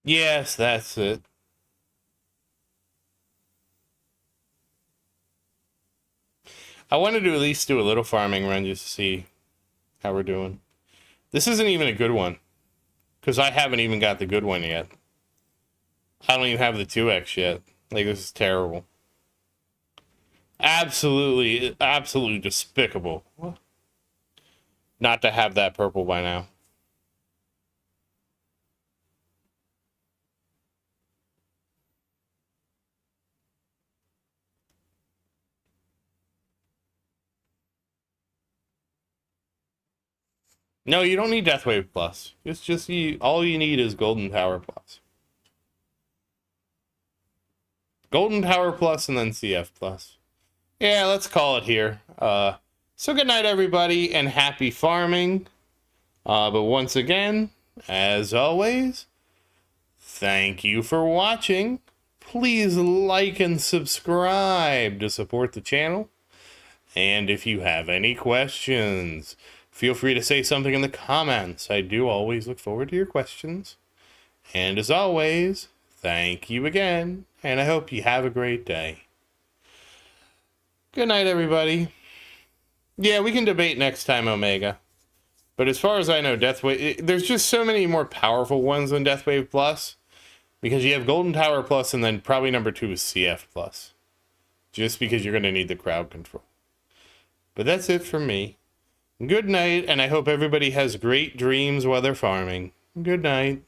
Yes, that's it. I wanted to at least do a little farming run just to see how we're doing. This isn't even a good one, because I haven't even got the good one yet. I don't even have the 2x yet. Like, this is terrible. Absolutely despicable not to have that purple by now. No, you don't need Deathwave Plus. It's just all you need is Golden Tower Plus. Golden Tower Plus and then CF Plus. Yeah, let's call it here. So good night, everybody, and happy farming. But once again, as always, thank you for watching. Please like and subscribe to support the channel. And if you have any questions, feel free to say something in the comments. I do always look forward to your questions. And as always, thank you again, and I hope you have a great day. Good night, everybody. Yeah, we can debate next time, Omega. But as far as I know, Deathwave... There's just so many more powerful ones than Deathwave Plus. Because you have Golden Tower Plus, and then probably number 2 is CF Plus. Just because you're going to need the crowd control. But that's it from me. Good night, and I hope everybody has great dreams while they're farming. Good night.